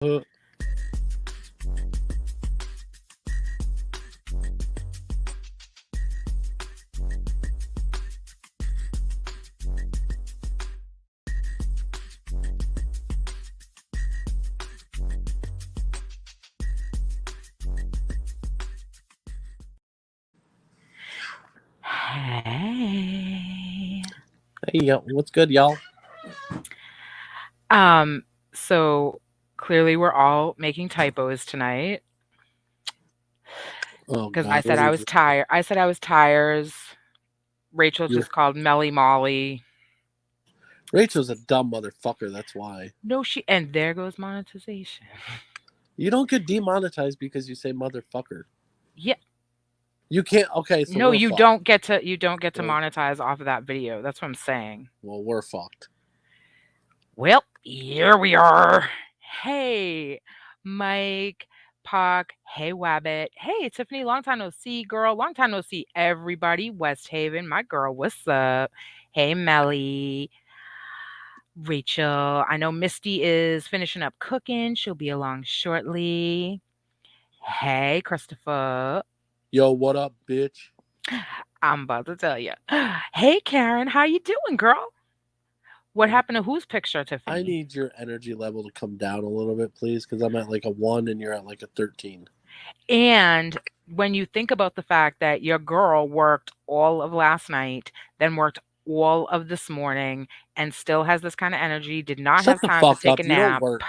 Uh, Hey. Hey, what's good, y'all? So clearly we're all making typos tonight Oh because I God, said what I is was it? tired. I said I was tires. Rachel You're just called Melly Molly. Rachel's a dumb motherfucker. That's why No, and there goes monetization. you don't get demonetized because you say motherfucker. Yeah. You can't. Okay, so No, we're you fucked. don't get to We're, monetize off of that video. That's what I'm saying. well, we're fucked. Well, here we are. Hey, Mike, Puck. Hey, Wabbit. Hey, Tiffany. Long time no see, girl. Long time no see, everybody. West Haven, my girl. What's up? Hey, Melly. Rachel. I know Misty is finishing up cooking. She'll be along shortly. Hey, Christopher. Yo, what up, bitch? I'm about to tell you. Hey, Karen. How you doing, girl? What Uh, happened to whose picture, I Tiffany? need your energy level to come down a little bit, please, because I'm at like a 1 and you're at like a 13. And when you think about the fact that your girl worked all of last night, then worked all of this morning, and still has this kind of energy, did not Shut have the time to fuck take a up. You don't nap. work,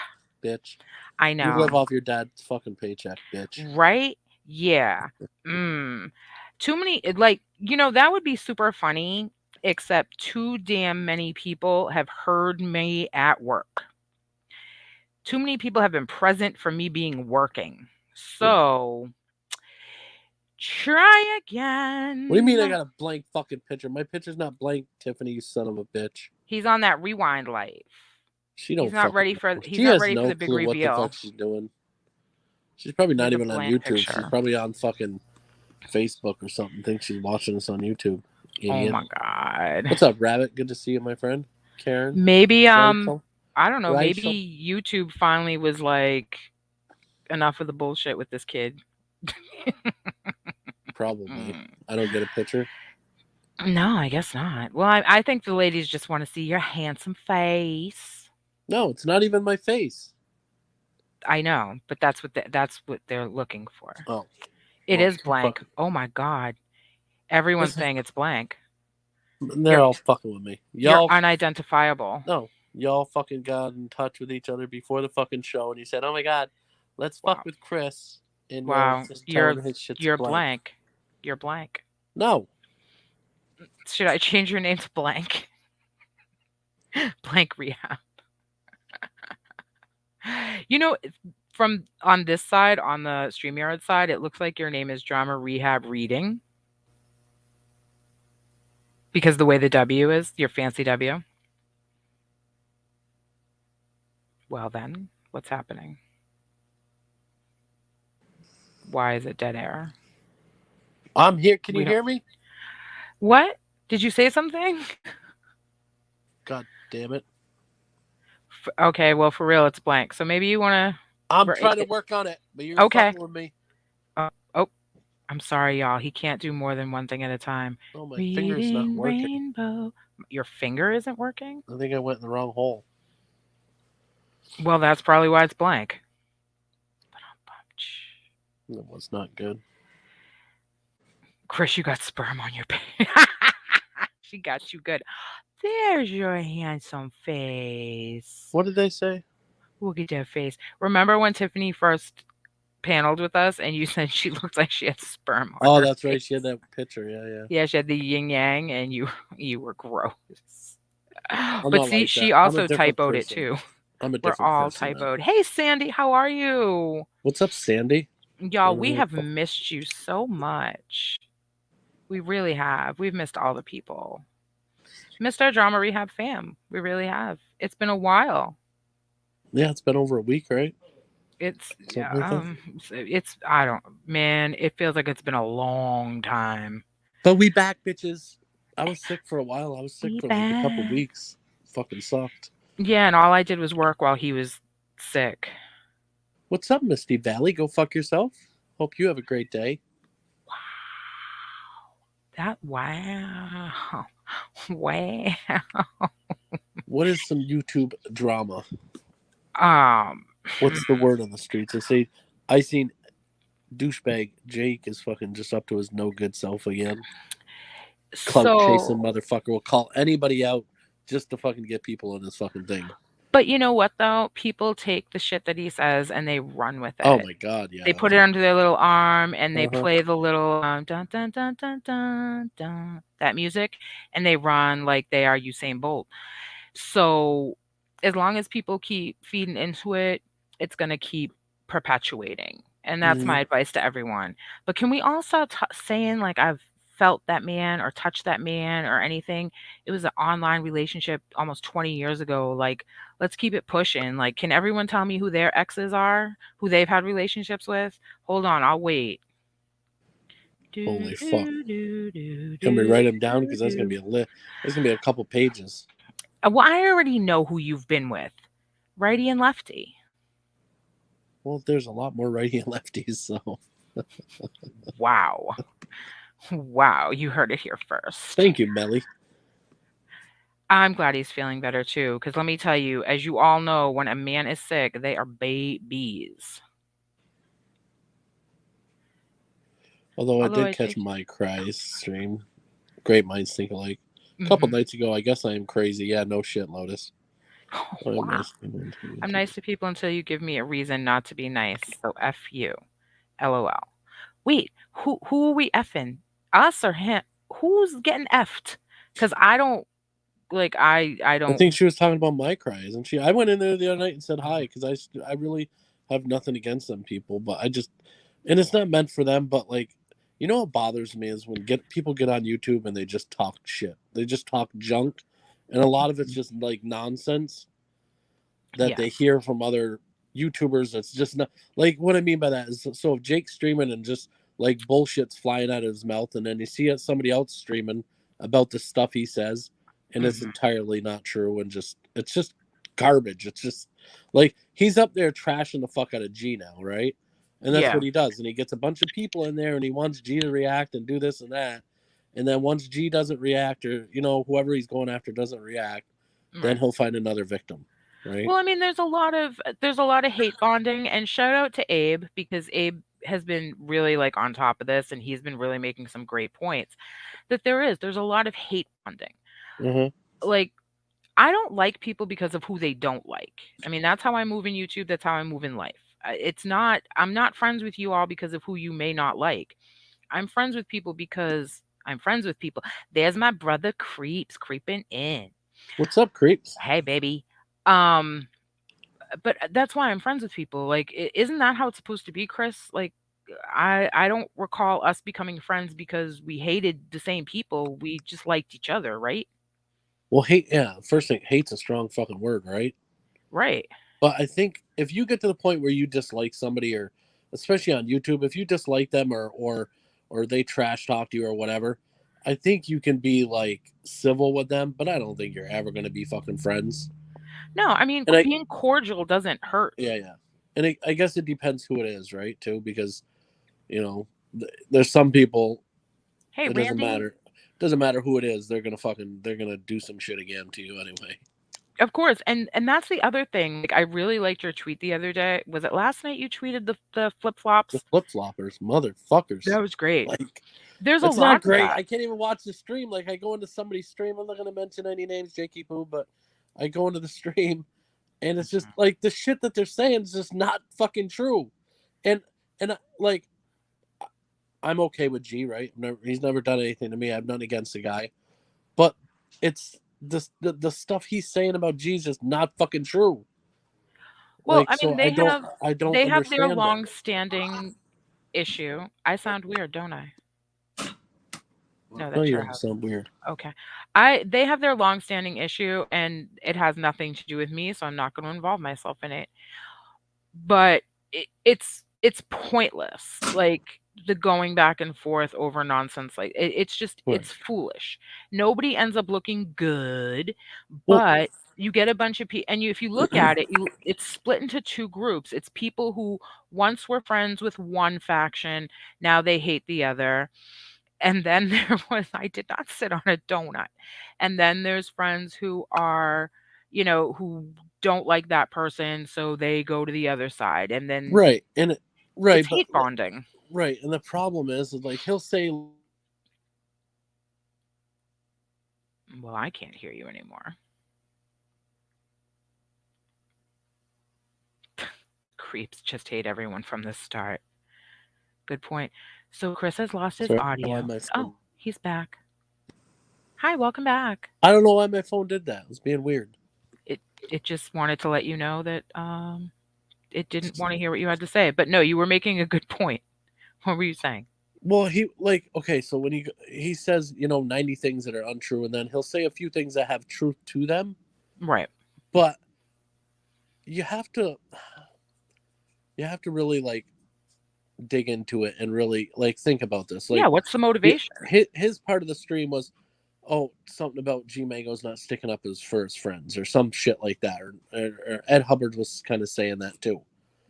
bitch. I You live know, off your dad's fucking paycheck, bitch. right? Yeah. Mm. Too many, like, that would be super funny, except too damn many people have heard me at work. Too many people have been present for me being working. Yeah. So try What do you mean I again. got a blank fucking picture? My picture's not blank, Tiffany, you son of a bitch. He's on that rewind life. She He's don't not fucking ready for know. he's She not has ready for no the big clue what the reveal fuck she's doing. She's probably not with the even on blank YouTube. She's picture. probably on fucking Facebook or something. Thinks she's watching us on YouTube. Oh Idiot. my god. What's up, Rabbit? Good to see you, my friend. Karen. Maybe Rachel. I don't know, Rachel. maybe YouTube finally was like enough of the bullshit with this kid. Probably. Mm. I don't get a picture. No, I guess not. Well, I think the ladies just want to see your handsome face. No, it's not even my face. I know, but that's what they're looking for. Oh, It well, is blank. Oh my god. Everyone's listen, saying it's blank. they're You're all fucking with me. you're Y'all, unidentifiable. no, y'all fucking got in touch with each other before the fucking show, and you said, "Oh my god, let's fuck Wow. with Chris," and Wow. just tell You're him his shit's you're blank. blank. You're blank. No, Should I change your name to blank? Blank rehab. You know, from on this side, on the StreamYard side, it looks like your name is Drama Rehab Reading because the way the W is, your fancy W. Well, then, what's happening? Why is it dead air? I'm here. Can you We don't. hear me? What? Did you say something? God damn it. Okay, well, for real, it's blank. So maybe you want I'm to. trying to work on it, but you're Okay. fucking with me. Oh, I'm sorry, y'all. He can't do more than one thing at a time. Oh, my finger's not Reading working. rainbow. Your finger isn't working? I think I went in the wrong hole. Well, that's probably why it's blank. That was not good. Chris, you got sperm on your page. She got you good. There's your handsome face. What did they say? Look at that face. Remember when Tiffany first paneled with us and you said she looked like she had sperm on Oh, her that's right. face? She had that picture. Yeah, yeah. Yeah, she had the yin yang and you were gross. I'm But not see, like she that. I'm a also different typoed it person. too. I'm a We're different all person now. typoed. Hey Sandy, how are you? What's up, Sandy? Y'all, we have missed you so much. We really have. We've missed all the people. Missed our drama rehab fam. We really have. It's been a while. Yeah, it's been over a week, right? It's Something like that. it's I don't man, it feels like it's been a long time. But we back, bitches. I was sick for a while. I was sick We for like a couple back. weeks. Fucking sucked. Yeah, and all I did was work while he was sick. What's up, Misty Valley? Go fuck yourself. Hope you have a great day. Wow. That wow. Wow. What is some YouTube drama? Um What's the word on the streets? I seen douchebag Jake is fucking just up to his no good self again. Clout chasing so motherfucker will call anybody out just to fucking get people on this fucking thing. but you know what though? People take the shit that he says and they run with Oh it. my god, They yeah. put it under their little arm and they Uh huh. play the little dun dun dun dun dun dun that music and they run like they are Usain Bolt. So as long as people keep feeding into it, it's going to keep perpetuating. And that's Hmm. my advice to everyone. But can we all stop saying like I've felt that man or touched that man or anything? It was an online relationship almost 20 years ago. Like, let's keep it pushing. Like, can everyone tell me who their exes are, who they've had relationships with? Hold on, I'll wait. Do Holy fuck. do do do Can we do write them down? do Because that's gonna do. be a There's gonna be a couple pages. Well, I already know who you've been with, righty and lefty. Well, there's a lot more righty and lefties, so Wow. Wow, you heard it here first. thank you, Melly. I'm glad he's feeling better too, because let me tell you, as you all know, when a man is sick, they are babies. Although I Although did I catch think, my cries stream. Great minds think alike. A couple mhm. nights ago, I guess I am crazy. Yeah, no shit, Lotus. I am Wow. nice. I'm nice to people until you give me a reason not to be nice. So F you. LOL. Wait, who are we effing? Us or him? Who's getting effed? Because I don't like I I don't think she was talking about my cry, isn't she? I went in there the other night and said hi because I really have nothing against them people, but I just and it's not meant for them. But like, you know what bothers me is when get people get on YouTube and they just talk shit. They just talk junk, and a lot of it's just like nonsense that they yes. hear from other YouTubers. That's just not like what I mean by that is so if Jake's streaming and just like bullshit's flying out of his mouth, and then you see somebody else streaming about the stuff he says, and it's Mhm. entirely not true, and just it's just garbage. It's just like he's up there trashing the fuck out of G now, right? And that's Yeah. what he does, and he gets a bunch of people in there, and he wants G to react and do this and that, and then once G doesn't react, or whoever he's going after doesn't react, then Right. he'll find another victim, right? Well, I mean, there's a lot of hate bonding, and shout out to Abe because Abe has been really like on top of this, and he's been really making some great points. That there's a lot of hate bonding. Mm-hmm. Like I don't like people because of who they don't like. I mean, that's how I move in YouTube. That's how I move in life. It's not. I'm not friends with you all because of who you may not like. I'm friends with people because I'm friends with people. There's my brother Creeps creeping in. What's up, creeps? Hey, baby. Um, but that's why I'm friends with people. Like, isn't that how it's supposed to be, Chris? Like, I don't recall us becoming friends because we hated the same people. We just liked each other, right? Well, hate, yeah. First thing, hate's a strong fucking word, right? Right. But I think if you get to the point where you dislike somebody, or especially on YouTube, if you dislike them or they trash talk to you or whatever, I think you can be like civil with them. But I don't think you're ever going to be fucking friends. No, I mean, And being cordial doesn't hurt. yeah, yeah. And I guess it depends who it is, right? Too, because there's some people Hey, it doesn't Randy. matter. Doesn't matter who it is. They're gonna do some shit again to you anyway. Of course, and that's the other thing. Like, I really liked your tweet the other day. Was it last night you tweeted the flip The flops? flip floppers, That motherfuckers. was great. Like, There's a it's not lot of great. that. I can't even watch the stream. Like, I go into somebody's stream. I'm not gonna mention any names, Jakey Poo, but I go into the stream, and it's just Mhm. like the shit that they're saying is just not fucking true. And like, I'm okay with G, right? He's never done anything to me. I've nothing against the guy, but it's the stuff he's saying about G is just not fucking true. Well, Like, I so mean, I don't they have their understand it. long-standing issue. I sound weird, don't I? No, No, that's you your don't house. sound weird. Okay. They have their long-standing issue and it has nothing to do with me, so I'm not going to involve myself in it. But it's pointless. Like the going back and forth over nonsense like it's just Right. it's foolish. Nobody ends up looking good, Well, but You get a bunch of people, and if you look at it, it's split into two groups. It's people who once were friends with one faction, now they hate the other. And then there was, I did not sit on a donut. And then there's friends who are, who don't like that person, so they go to the other side. And then Right. And it's right, but hate bonding. right, and the problem is like he'll say Well, I can't hear you anymore. Creeps just hate everyone from the start. Good point. So Chris has lost his sorry, why audio. my Oh, phone. he's back. Hi, welcome back. I don't know why my phone did that. It was being weird. It it just wanted to let you know that it didn't want to hear what you had to say. But no, you were making a good point. What were you saying? Well, he like okay, so when he says 90 things that are untrue, and then he'll say a few things that have truth to them, Right. but you have to really like dig into it and really like think about this. Yeah, Like, what's the motivation? his part of the stream was, oh, something about G Mango's not sticking up for his friends or some shit like that, or Ed Hubbard was kind of saying that too.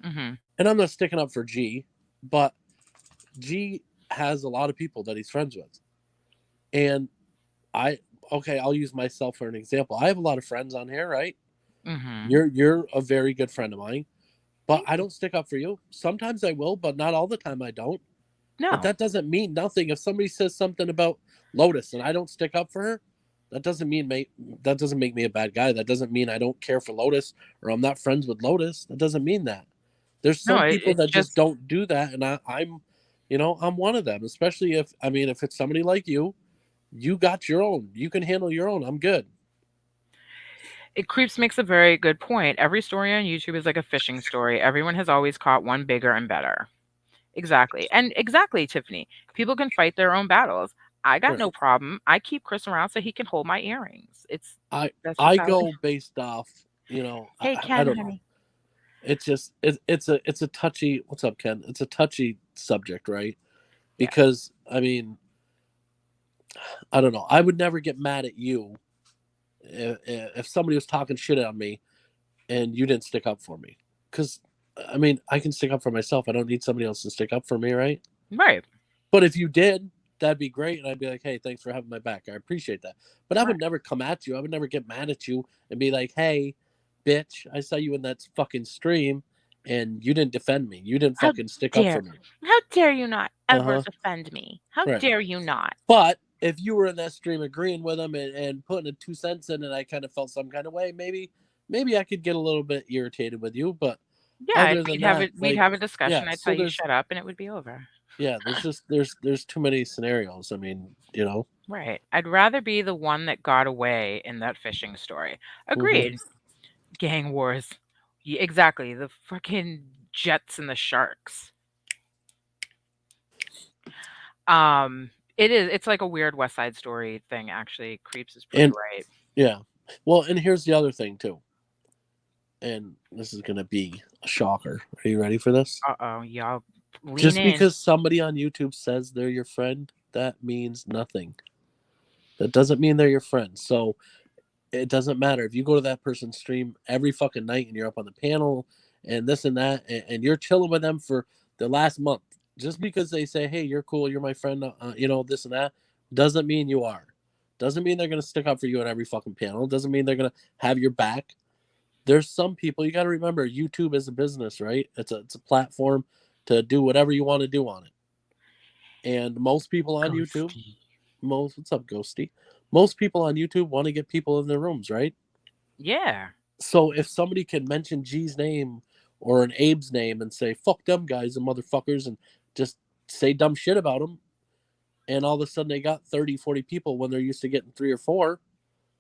Mhm. And I'm not sticking up for G, but G has a lot of people that he's friends with, and I okay, I'll use myself for an example. I have a lot of friends on here, right? Mhm. You're a very good friend of mine, but Thank I you. don't stick up for you. Sometimes I will, but not all the time I don't. But No. that doesn't mean nothing. If somebody says something about Lotus and I don't stick up for her, that doesn't make me a bad guy. That doesn't mean I don't care for Lotus or I'm not friends with Lotus. That doesn't mean that. There's No, some people it's that just just don't do that, and I'm one of them. Especially if it's somebody like you, you got your own. You can handle your own. I'm good. it Creeps makes a very good point. Every story on YouTube is like a fishing story. Everyone has always caught one bigger and better. Exactly. And exactly, Tiffany. People can fight their own battles. I got Right. no problem. I keep Chris around so he can hold my earrings. I That's just I how it go is. based off. Hey I Ken, don't know. honey. It's just it's a touchy. What's up, Ken? It's a touchy subject, right? Yeah. Because I don't know. I would never get mad at you if somebody was talking shit on me and you didn't stick up for me. Because I can stick up for myself. I don't need somebody else to stick up for me, right? Right. But if you did, that'd be great, and I'd be like, hey, thanks for having my back. I appreciate that. But I Right. would never come at you. I would never get mad at you and be like, hey, bitch, I saw you in that fucking stream, and you didn't defend me. You didn't How fucking stick up dare for me. how dare you not Uh ever huh. defend me? How Right. dare you not? But if you were in that stream agreeing with him and putting a 2 cents in, and I kind of felt some kind of way, maybe I could get a little bit irritated with you. But Yeah, and other than that, we'd have a discussion. yeah. I'd tell So you shut up and it would be over. there's too many scenarios. Right. I'd rather be the one that got away in that fishing story. Hmm. Agreed. Gang wars. Exactly. The fucking jets and the sharks. It's like a weird West Side Story thing actually. Creeps is pretty And right. yeah, well, and here's the other thing too. And this is gonna be a shocker. Are you ready for this? Uh-oh, y'all lean Just in. because somebody on YouTube says they're your friend, that means nothing. That doesn't mean they're your friend. So it doesn't matter if you go to that person's stream every fucking night and you're up on the panel and this and that, and you're chilling with them for the last month. Just because they say, hey, you're cool, you're my friend, this and that, doesn't mean you are. Doesn't mean they're going to stick up for you at every fucking panel. Doesn't mean they're going to have your back. There's some people, you got to remember, YouTube is a business, right? It's a platform to do whatever you want to do on it. And most people on YouTube, Ghosty. what's up, Ghosty? Most people on YouTube want to get people in their rooms, right? Yeah. So if somebody can mention G's name or an Abe's name and say "fuck them guys and motherfuckers" and just say dumb shit about them, and all of a sudden they got 30, 40 people when they're used to getting 3 or 4,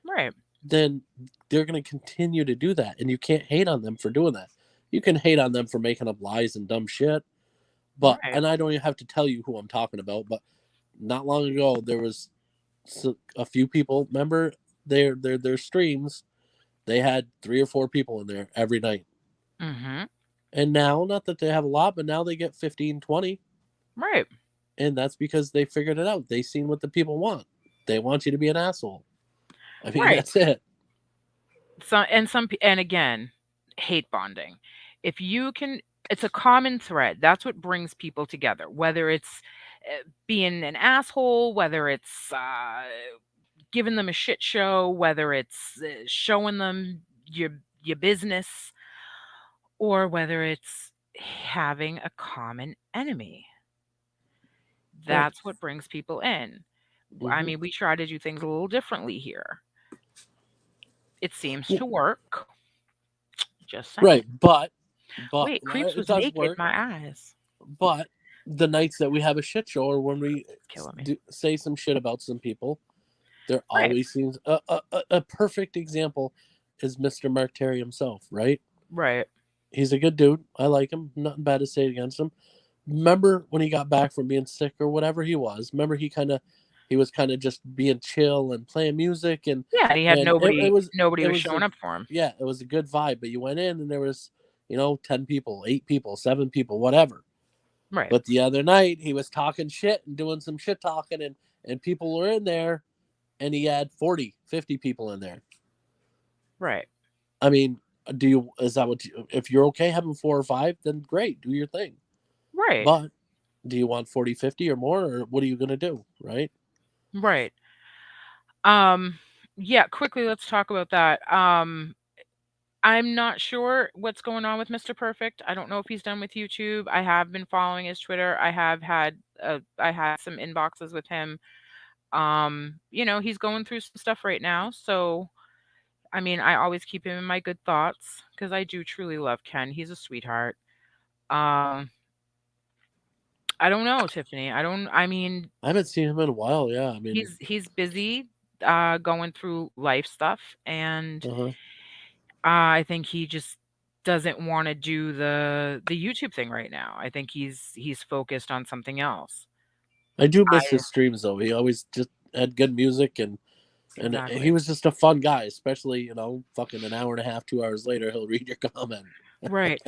Right. then they're going to continue to do that, and you can't hate on them for doing that. You can hate on them for making up lies and dumb shit, but Right. and I don't even have to tell you who I'm talking about, but not long ago there was a few people. Remember their streams? They had 3 or 4 people in there every night. Mhm. And now, not that they have a lot, but now they get 15, 20. Right. And that's because they figured it out. They seen what the people want. They want you to be an asshole. Right. That's it. And again, hate bonding. If you can, it's a common thread. That's what brings people together. Whether it's being an asshole, whether it's giving them a shit show, whether it's showing them your business, or whether it's having a common enemy. Right. That's what brings people in. I Hmm. mean, we try to do things a little differently here. It seems Well, to work. Just saying. right, but Wait, Creeps it was does naked. work. My eyes. But the nights that we have a shit show, or when we It's killing me. say some shit about some people, there Right. always seems a perfect example is Mr. Mark Terry himself. Right, Right. he's a good dude. I like him. Nothing bad to say against him. Remember when he got back from being sick or whatever he was? Remember he was kind of just being chill and playing music, Yeah, and he had and nobody. Nobody it was was a showing up for him. yeah, it was a good vibe. But you went in and there was 10 people, 8 people, 7 people, whatever. Right. But the other night he was talking shit and doing some shit talking, and people were in there, and he had 40, 50 people in there. Right. I mean, do you is that what if you're okay having 4 or 5, then great, do your thing. Right. But do you want 40, 50 or more, or what are you going to do, right? Right. Um. Yeah. Quickly, let's talk about that. I'm not sure what's going on with Mr. Perfect. I don't know if he's done with YouTube. I have been following his Twitter. I had some inboxes with him. He's going through some stuff right now. So, I mean, I always keep him in my good thoughts because I do truly love Ken. He's a sweetheart. Um, I don't know, Tiffany. I mean, I haven't seen him in a while. Yeah, I mean, he's busy going through life stuff, and uh-huh. I think he just doesn't want to do the YouTube thing right now. I think he's focused on something else. I do miss I his streams though. He always just had good music, and he Exactly. was just a fun guy. Especially fucking an hour and a half, 2 hours later, he'll read your comment, Right.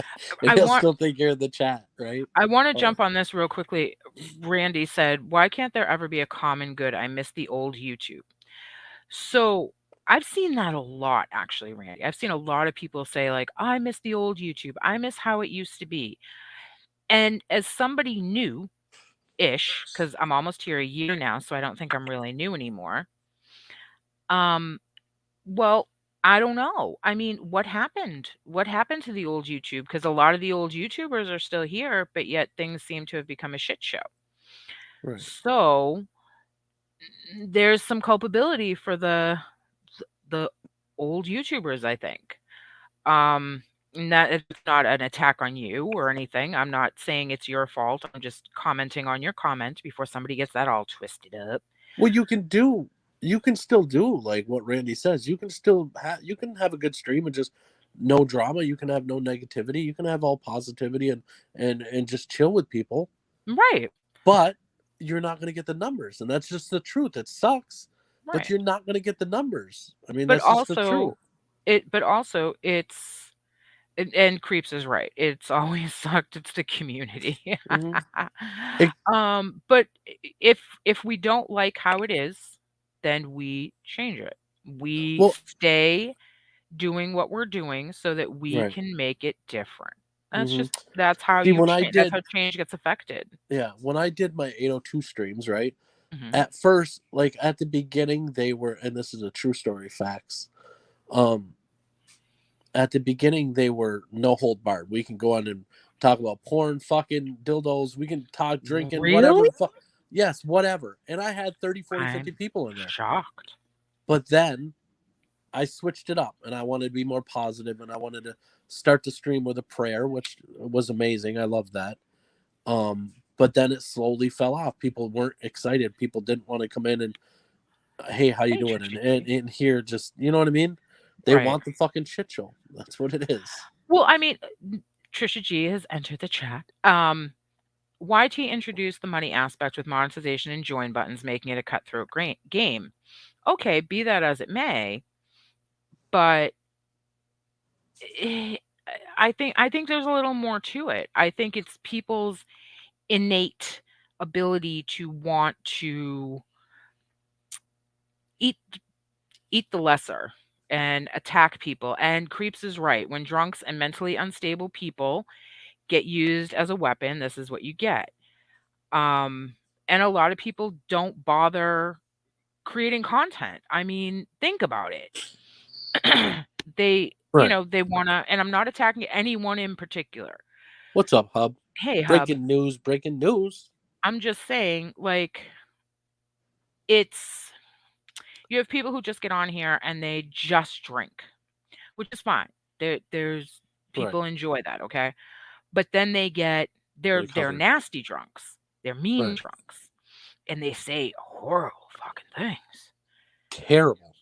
and I he'll want still think you're in the chat, right? I want to Oh, jump on this real quickly. Randy said, "Why can't there ever be a common good? I miss the old YouTube." So, I've seen that a lot actually, Randy. I've seen a lot of people say like, "I miss the old YouTube. I miss how it used to be." And as somebody new-ish, because I'm almost here a year now, so I don't think I'm really new anymore. Um, well, I don't know. I mean, what happened? What happened to the old YouTube? Because a lot of the old YouTubers are still here, but yet things seem to have become a shit show. right. So, there's some culpability for the old YouTubers, I think. And that it's not an attack on you or anything. I'm not saying it's your fault. I'm just commenting on your comment before somebody gets that all twisted up. Well, you can still do like what Randy says. You can have a good stream and just no drama. You can have no negativity. You can have all positivity and just chill with people. Right. But you're not going to get the numbers, and that's just the truth. It sucks, but Right. you're not going to get the numbers. I mean, But that's just the also truth. it's and Creeps is right. It's always sucked. It's the community. Hmm. It, But if we don't like how it is, then we change it. We well, stay doing what we're doing so that we right. can make it different. Hmm. That's how See, you change. That's how change gets affected. when I did my 802 streams, right? Mhm. At first, like at the beginning, they were, and this is a true story, facts. Um, at the beginning they were no hold barred. We can go on and talk about porn, fucking dildos. We can talk drinking, whatever Really? the fuck. Yes, whatever. And I had 30, 40, 50 I'm people in there. shocked. But then I switched it up and I wanted to be more positive and I wanted to start the stream with a prayer, which was amazing. I love that. But then it slowly fell off. People weren't excited. People didn't want to come in and hey, how you Hey, doing? Trisha G. And here just what I mean? They Right. want the fucking shit show. That's what it is. Well, I mean, Trisha G has entered the chat. YT introduced the money aspect with monetization and join buttons, making it a cutthroat game. Okay, be that as it may, but eh, I think there's a little more to it. I think it's people's innate ability to want to eat eat the lesser. and attack people. And Creeps is right. When drunks and mentally unstable people get used as a weapon, this is what you get. Um, and a lot of people don't bother creating content. I mean, think about it. They, Right. they wanna, and I'm not attacking anyone in particular. What's up, Hub? Hey, Hub, Breaking news, breaking news. I'm just saying, like, it's you have people who just get on here and they just drink, which is fine. There's Right, people enjoy that, okay? But then they're recovery. nasty drunks. They're mean Right. drunks, and they say horrible fucking things. Terrible.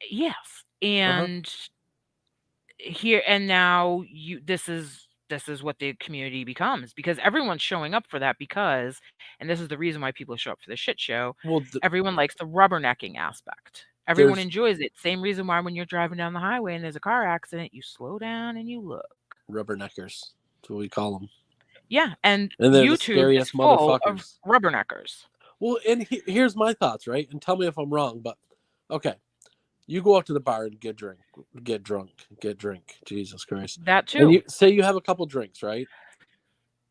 Yes, Uh-huh. and here and now this is what the community becomes because everyone's showing up for that because and this is the reason why people show up for the shit show. Well, Everyone likes the rubbernecking aspect. Everyone there's enjoys it. Same reason why when you're driving down the highway and there's a car accident, you slow down and you look. rubberneckers. That's what we call them. Yeah, and And they're the YouTube is scariest full of motherfuckers. rubberneckers. Well, and here's my thoughts, right? And tell me if I'm wrong, but okay. You go out to the bar and get drunk. Jesus Christ. That And too. you say you have a couple drinks, right?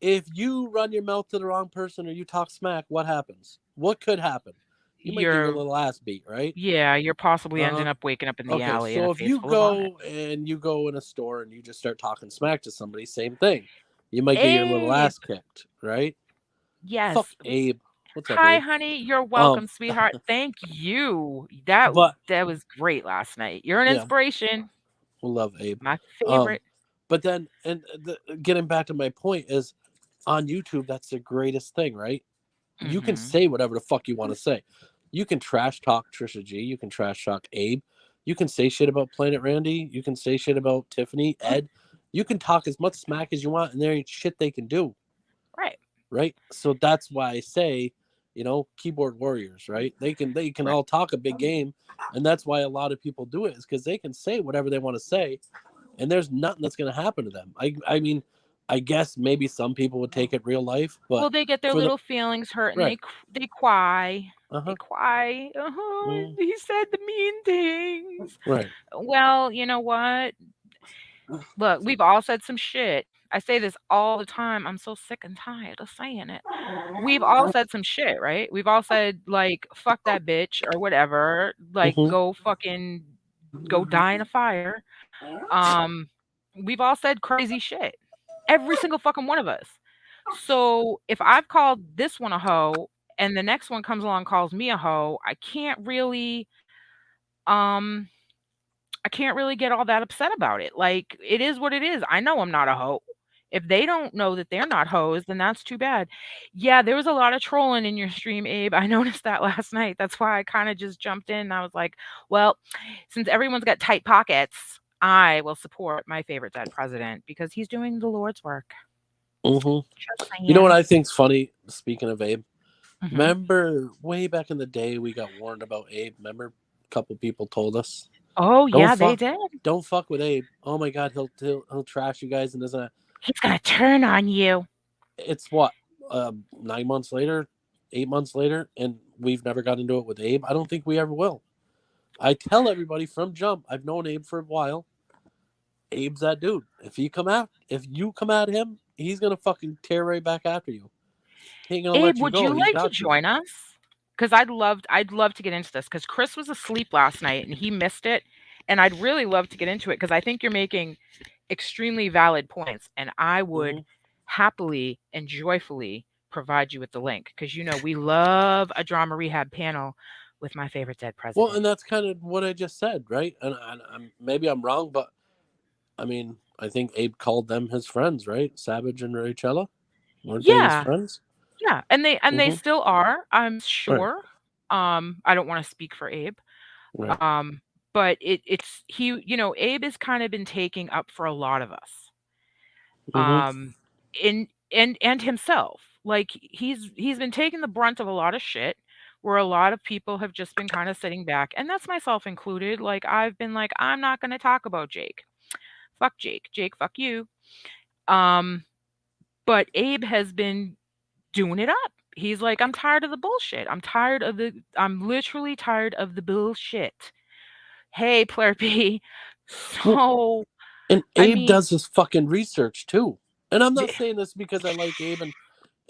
If you run your mouth to the wrong person or you talk smack, what happens? What could happen? You might get your You're little ass beat, right? yeah, you're possibly ending Uh-huh. up waking up in the Okay, alley in a so if face you full of vomit. go and you go in a store and you just start talking smack to somebody, same thing. You might get your little Abe, ass kicked, right? Fuck yes. Abe. What's up, Hi, Abe? honey. You're Um, welcome, sweetheart. Thank you. That but that was great last night. You're an yeah, inspiration. we love Abe. My Um, favorite. but then getting back to my point is on YouTube, that's the greatest thing, right? You can Mhm. say whatever the fuck you want to say. You can trash talk Trisha G. You can trash talk Abe. You can say shit about Planet Randy. You can say shit about Tiffany, Ed. You can talk as much smack as you want, and there ain't shit they can do, Right. right? So that's why I say, keyboard warriors, right? They can Right. all talk a big game, and that's why a lot of people do it is because they can say whatever they want to say, and there's nothing that's going to happen to them. I mean, I guess maybe some people would take it real life, but Well, they get their for the little feelings hurt and right, they cry. They uh-huh, cry. mm, He said the mean things. right, Well, you know what? Look, we've all said some shit. I say this all the time. I'm so sick and tired of saying it. We've all said some shit, right? We've all said, like, "Fuck that bitch," or whatever, like, mm-hmm. go die in a fire." Um, we've all said crazy shit. Every single fucking one of us. So, if I've called this one a hoe and the next one comes along and calls me a hoe, um I can't really get all that upset about it. Like, it is what it is. I know I'm not a hoe. If they don't know that they're not hoes, then that's too bad. Yeah, there was a lot of trolling in your stream, Abe. I noticed that last night. That's why I kind of just jumped in. And I was like, well, since everyone's got tight pockets, I will support my favorite dead president because he's doing the Lord's work. Mm-hmm. Just You know what saying. I think's funny? Speaking of Abe, Hmm. remember way back in the day we got warned about Abe. Remember, a couple people told us, Oh, "Don't yeah, they fuck, did. don't fuck with Abe. Oh my God, he'll trash you guys." And isn't He's gonna turn on you. it's what 9 months later, 8 months later, and we've never got into it with Abe. I don't think we ever will. I tell everybody from jump. I've known Abe for a while. Abe's that dude. If you come at him, he's gonna fucking tear right back after you. He ain't gonna Abe, let you would go. you He's like to got you. join us? Because I'd love to get into this because Chris was asleep last night and he missed it, and I'd really love to get into it because I think you're making extremely valid points, and I would Hmm. happily and joyfully provide you with the link because we love a drama rehab panel with my favorite dead Well, president. and that's kind of what I just said, right? And maybe I'm wrong, but I mean, I think Abe called them his friends, right? Savage and Rachella, weren't they his Yeah, friends? yeah, and they Hmm. still are, I'm Right, sure. I don't want to speak for Abe. right. But it's Abe has kind of been taking up for a lot of us. Hmm. Um, and himself. Like he's been taking the brunt of a lot of shit where a lot of people have just been kind of sitting back, and that's myself included. Like I've been like, I'm not gonna talk about Jake. Fuck Jake. Jake, fuck you. Um, but Abe has been doing it up. He's like, I'm tired of the bullshit. I'm literally tired of the bullshit. Hey, Player B. Well, So, and I Abe mean, does his fucking research too. And I'm not th- saying this because I like Abe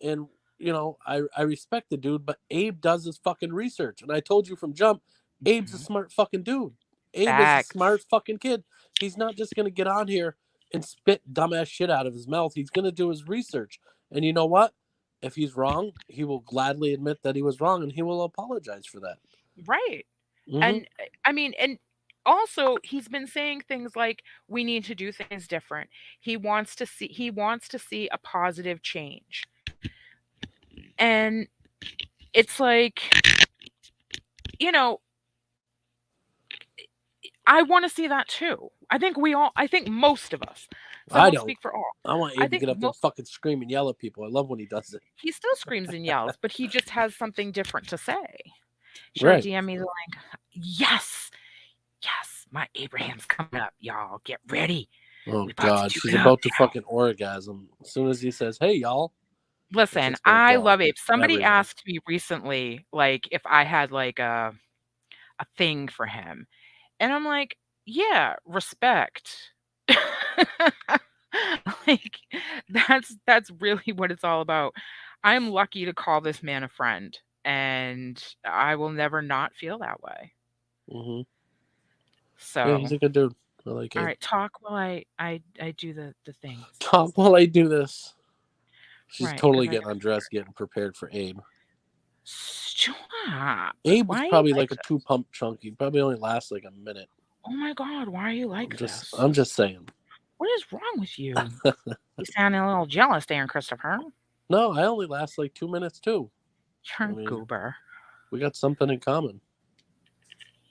and you know, I respect the dude, but Abe does his fucking research. And I told you from jump, Abe's a mhm, smart fucking dude. Abe is a smart facts. fucking kid. He's not just gonna get on here and spit dumbass shit out of his mouth. He's gonna do his research. And you know what? If he's wrong, he will gladly admit that he was wrong and he will apologize for that. Right. Mm-hmm. And I mean, and also he's been saying things like we need to do things different. He wants to see a positive change. And it's like, you know, I want to see that too. I think most of us, because I I won't don't. speak for all. I want I Abe to think get up there and most fucking scream and yell at people. I love when he does it. he still screams and yells, but he just has something different to say. Sure, Right. DM me the link. Yes, yes, my Abraham's coming up, y'all. Get ready. Oh We about to God, do she's it up about to now. fucking orgasm. As soon as he says, "Hey y'all," it's Listen, just gonna I go love Abe. Somebody everywhere. asked me recently, like, if I had like a thing for him, and I'm like, yeah, respect. Like, that's really what it's all about. I'm lucky to call this man a friend, and I will never not feel that way. Hmm. Yeah, he's So, a good dude. I like all Abe. right, talk while I do the things. Tom, while I do this, she's Right, because totally I getting got undressed, getting prepared for Abe. stop. Abe was Why are you probably like like a two this? pump chunk. He probably only lasts like a minute. Oh my God, why are you like this? I'm just saying. What is wrong with you? You sound a little jealous there, Christopher. No, I only last like 2 minutes too. I You're a mean, goober. we got something in common.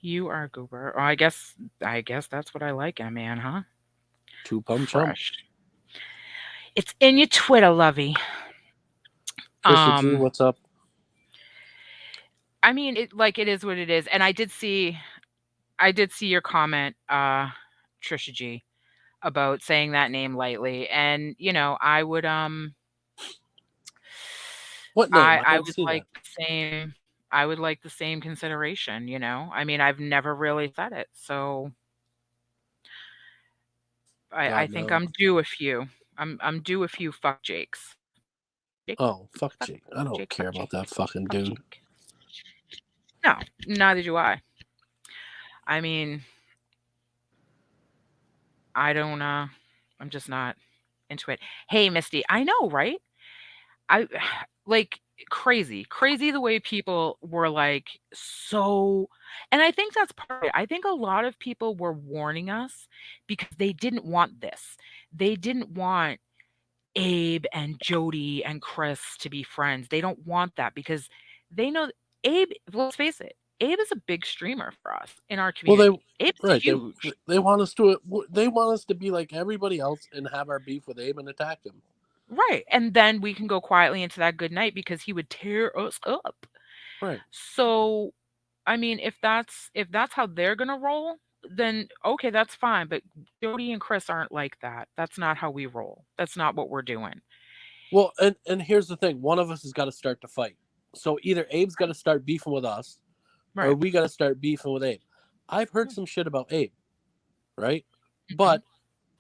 You are a goober. Oh, I guess that's what I like in a man, huh? Two pump chump. Fresh. It's in your Twitter, lovey. Trisha G, Um, what's up? I mean, it is what it is. And I did see your comment, Trisha G, about saying that name lightly. And, What name? I I I didn't would see like that. the same I would like the same consideration. I mean, I've never really said it, so I God think no. I'm due a few. I'm due a few fuck Jakes. Jake, Oh, fuck fuck Jake. I don't Jake, care fuck about Jake, that fucking fuck dude. Jake. No, neither do I. I mean, I don't I'm just not into it. Hey, Misty, I know, right? I like crazy the way people were like so, and I think that's part of it. I think a lot of people were warning us because they didn't want this. They didn't want Abe and Jody and Chris to be friends. They don't want that because they know Abe, let's face it, Abe is a big streamer for us in our Well, they community. Abe's right. huge. They want us to they want us to be like everybody else and have our beef with Abe and attack him. Right. And then we can go quietly into that good night because he would tear us up. Right. So, I mean, if that's how they're gonna roll, then okay, that's fine. But Jody and Chris aren't like that. That's not how we roll. That's not what we're doing. Well, and here's the thing: one of us has got to start the fight. So either Abe's got to start beefing with us, or Right. we got to start beefing with Abe. I've heard Yeah. some shit about Abe, right? Mhm. But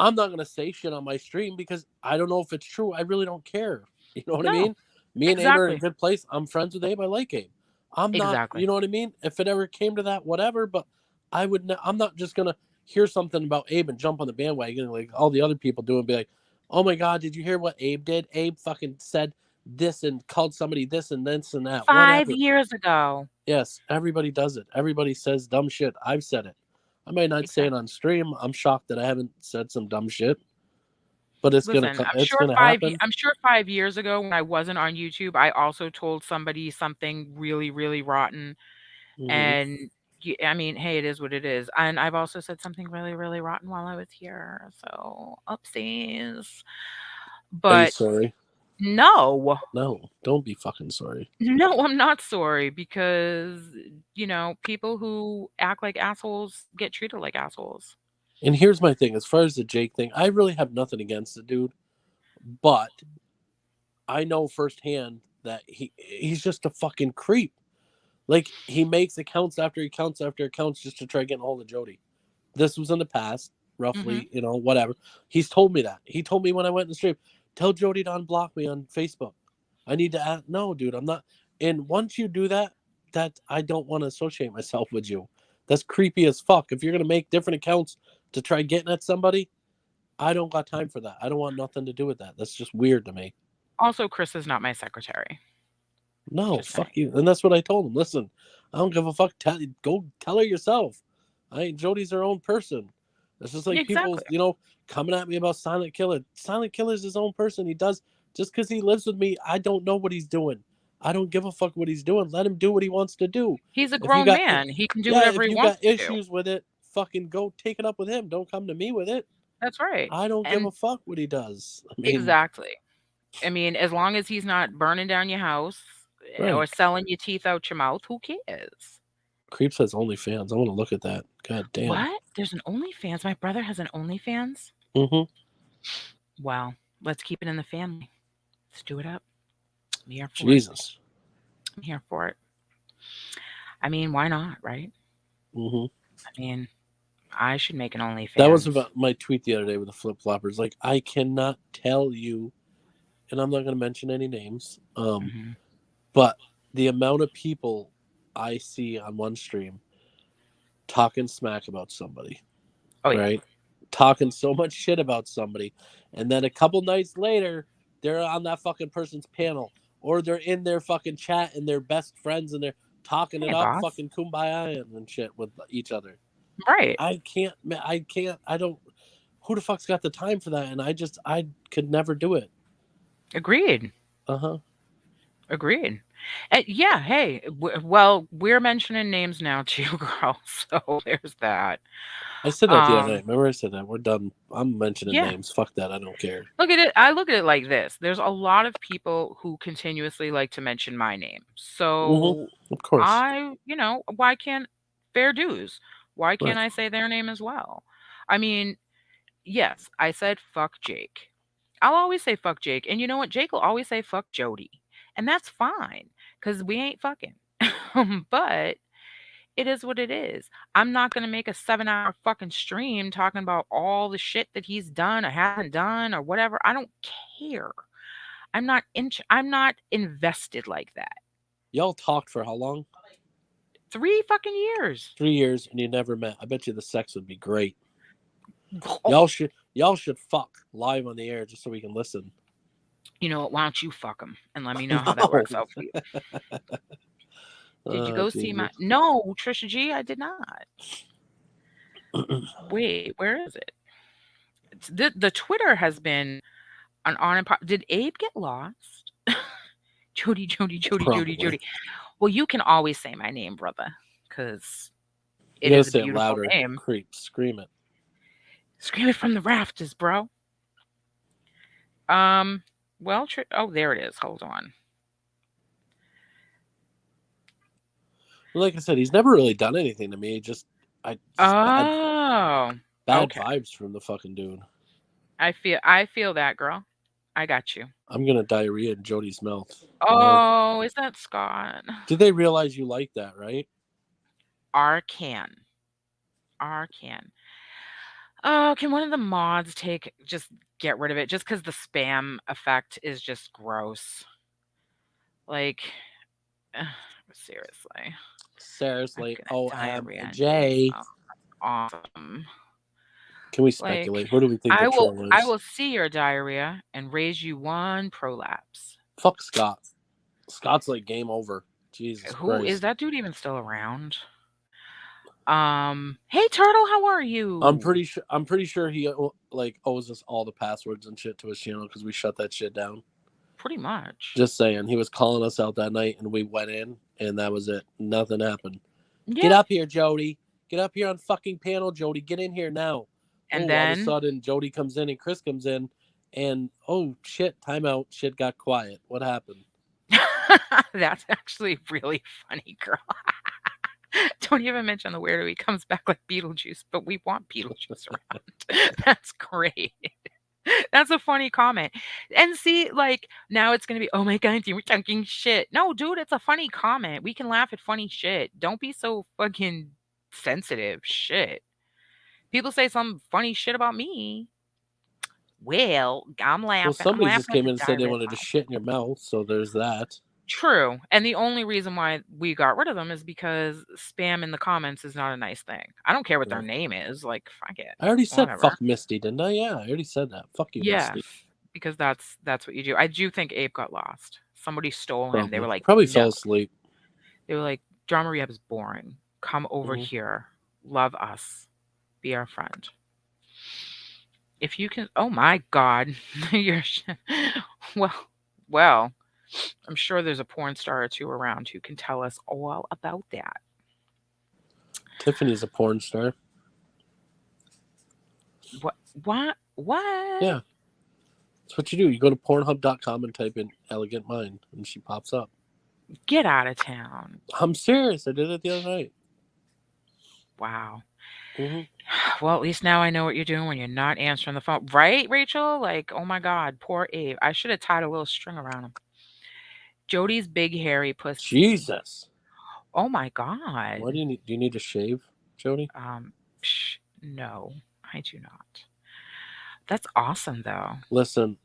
I'm not gonna say shit on my stream because I don't know if it's true. I really don't care. You know what I No, mean? Me and Abe are in a exactly. good place. I'm friends with Abe. I like Abe. I'm not. Exactly. You know what I mean? If it ever came to that, whatever. But I would. I'm not just gonna hear something about Abe and jump on the bandwagon like all the other people do and be like, "Oh my God, did you hear what Abe did? Abe fucking said this and called somebody this and this and that. 5 Whatever." years ago. Yes, everybody does it. Everybody says dumb shit. I've said it. I might not say it Exactly. on stream. I'm shocked that I haven't said some dumb shit, but Listen, it's gonna happen. I'm sure 5 years ago when I wasn't on YouTube, I also told somebody something really, really rotten. Hmm. And I mean, hey, it is what it is. And I've also said something really, really rotten while I was here. So, upsies. Are you But sorry? no, No, don't be fucking sorry. no, I'm not sorry because, people who act like assholes get treated like assholes. And here's my thing: as far as the Jake thing, I really have nothing against the dude, but I know firsthand that he's just a fucking creep. Like, he makes accounts after accounts after accounts just to try getting a hold of Jody. This was in the past, Mhm. roughly, whatever. He's told me that. He told me when I went in the stream, tell Jody to unblock me on Facebook. I need to ask. No, dude, I'm not. And once you do that, that I don't want to associate myself with you. That's creepy as fuck. If you're gonna make different accounts to try getting at somebody, I don't got time for that. I don't want nothing to do with that. That's just weird to me. Also, Chris is not my secretary. No, Just fuck saying. you. And that's what I told him. Listen, I don't give a fuck. Go tell her yourself. I ain't Jody's her own person. It's just like people, Exactly. coming at me about Silent Killer. Silent Killer's his own person. He does just because he lives with me. I don't know what he's doing. I don't give a fuck what he's doing. Let him do what he wants to do. He's a If you grown got, man. He can do yeah, whatever if he you got wants to do. issues with it, fucking go take it up with him. Don't come to me with it. That's right. I don't give And a fuck what he does. I mean, exactly. I mean, as long as he's not burning down your house or right. selling your teeth out your mouth, who cares? Creeps has OnlyFans. I want to look at that. God damn. What? There's an OnlyFans. My brother has an OnlyFans. Mm-hmm. Well, let's keep it in the family. Let's do it up. I'm here for it. Jesus. I'm here for it. I mean, why not, right? Mm-hmm. I mean, I should make an That was OnlyFans. about my tweet the other day with the flip floppers. Like, I cannot tell you, and I'm not going to mention any names, Hmm. but the amount of people I see on one stream talking smack about somebody, Oh yeah, right? Talking so much shit about somebody, and then a couple nights later, they're on that fucking person's panel, or they're in their fucking chat and they're best friends and they're talking it hey up, boss. fucking kumbaya and shit with each other. Right. I don't. Who the fuck's got the time for that? And I could never do it. Agreed. Uh huh. Agreed. Yeah. Hey. Well, we're mentioning names now too, girl. So there's that. I said that the other Um. night. Remember, I said that we're done. I'm mentioning Yeah. names. Fuck that. I don't care. Look at it. I look at it like this. There's a lot of people who continuously like to mention my name. Mm-hmm. So Of course. why can't fair dues? Why can't Right. I say their name as well? I mean, yes, I said fuck Jake. I'll always say fuck Jake. And you know what? Jake will always say fuck Jody. And that's fine because we ain't fucking. But it is what it is. I'm not going to make a 7-hour fucking stream talking about all the shit that he's done or hasn't done or whatever. I don't care. I'm not invested like that. Y'all talked for how long? 3 fucking years. 3 years, and you never met. I bet you the sex would be great. Oh, Y'all should fuck live on the air just so we can listen. you know what? Why don't you fuck him and let me know how that No. works out for you? Did you Oh go see my Jesus. No, Trisha G, I did not. Wait, where is it? The Twitter has been an on and pop. Did Abe get lost? Jody, Jody, Jody, Jody, Probably. Jody. Well, you can always say my name, brother, because You it gotta is a say it beautiful louder. name. Creep. Scream it. Scream it from the rafters, bro. Um, well, oh, there it is. Hold on. Like I said, he's never really done anything to me. Just Oh, bad okay. vibes from the fucking dude. I feel that, girl. I got you. I'm gonna diarrhea in Jody's mouth. Well, Oh, is that Scott? did they realize you like that, right? Arcan. Arcan. Oh, can one of the mods just get rid of it just because the spam effect is just gross? Like, seriously. I'm Seriously, gonna diarrhea in Jody's OMJ. mouth. Awesome. Can we Like, speculate? Who do we think the troll I is? will see your diarrhea and raise you one prolapse. Fuck Scott. Scott's like game over. Jesus Who is Christ. that dude even still around? Hey Turtle, how are you? I'm pretty sure he like owes us all the passwords and shit to his channel because we shut that shit down. Pretty much. Just saying, he was calling us out that night and we went in and that was it. Nothing happened. Get Yeah. up here, Jody. Get up here on fucking panel, Jody. Get in here now. And Oh, all of a then sudden, Jody comes in and Chris comes in, and oh shit, timeout. Shit got quiet. What happened? that's actually really funny, girl. Don't even mention the weirdo. He comes back like Beetlejuice, but we want Beetlejuice around. That's great. That's a funny comment. And see, like, now it's gonna be, "Oh my god, you were talking shit." No, dude, it's a funny comment. We can laugh at funny shit. Don't be so fucking sensitive. Shit. People say some funny shit about me. Well, I'm Well, laughing. I'm somebody just laughing at came the in and said they direct wanted to shit in your mouth, so there's that. True, and the only reason why we got rid of them is because spam in the comments is not a nice thing. I don't care what their Yeah. name is, like, fuck it, I already said whatever. fuck Misty, didn't I? Yeah, I already said that. Fuck you, Yeah, Misty. because that's what you do. I do think Abe got lost. Somebody stole him. They were like, Probably "No." fell asleep. They were like, "Drama rehab is boring. Come over Hmm. here. Love us. Be our friend." If you can, oh my god. You're well, well, I'm sure there's a porn star or two around who can tell us all about that. Tiffany's a porn star. What? What? What? Yeah, that's what you do. You go to Pornhub.com and type in "elegant mind," and she pops up. Get out of town. I'm serious. I did it the other night. Wow. Hmm. Well, at least now I know what you're doing when you're not answering the phone. Right, Rachel? Like, oh my God, poor Abe. I should have tied a little string around him. Jody's big hairy pussy. Jesus. Oh my What do God. you need? Do you need to shave, Jody? No, I do not. That's awesome, though. Listen,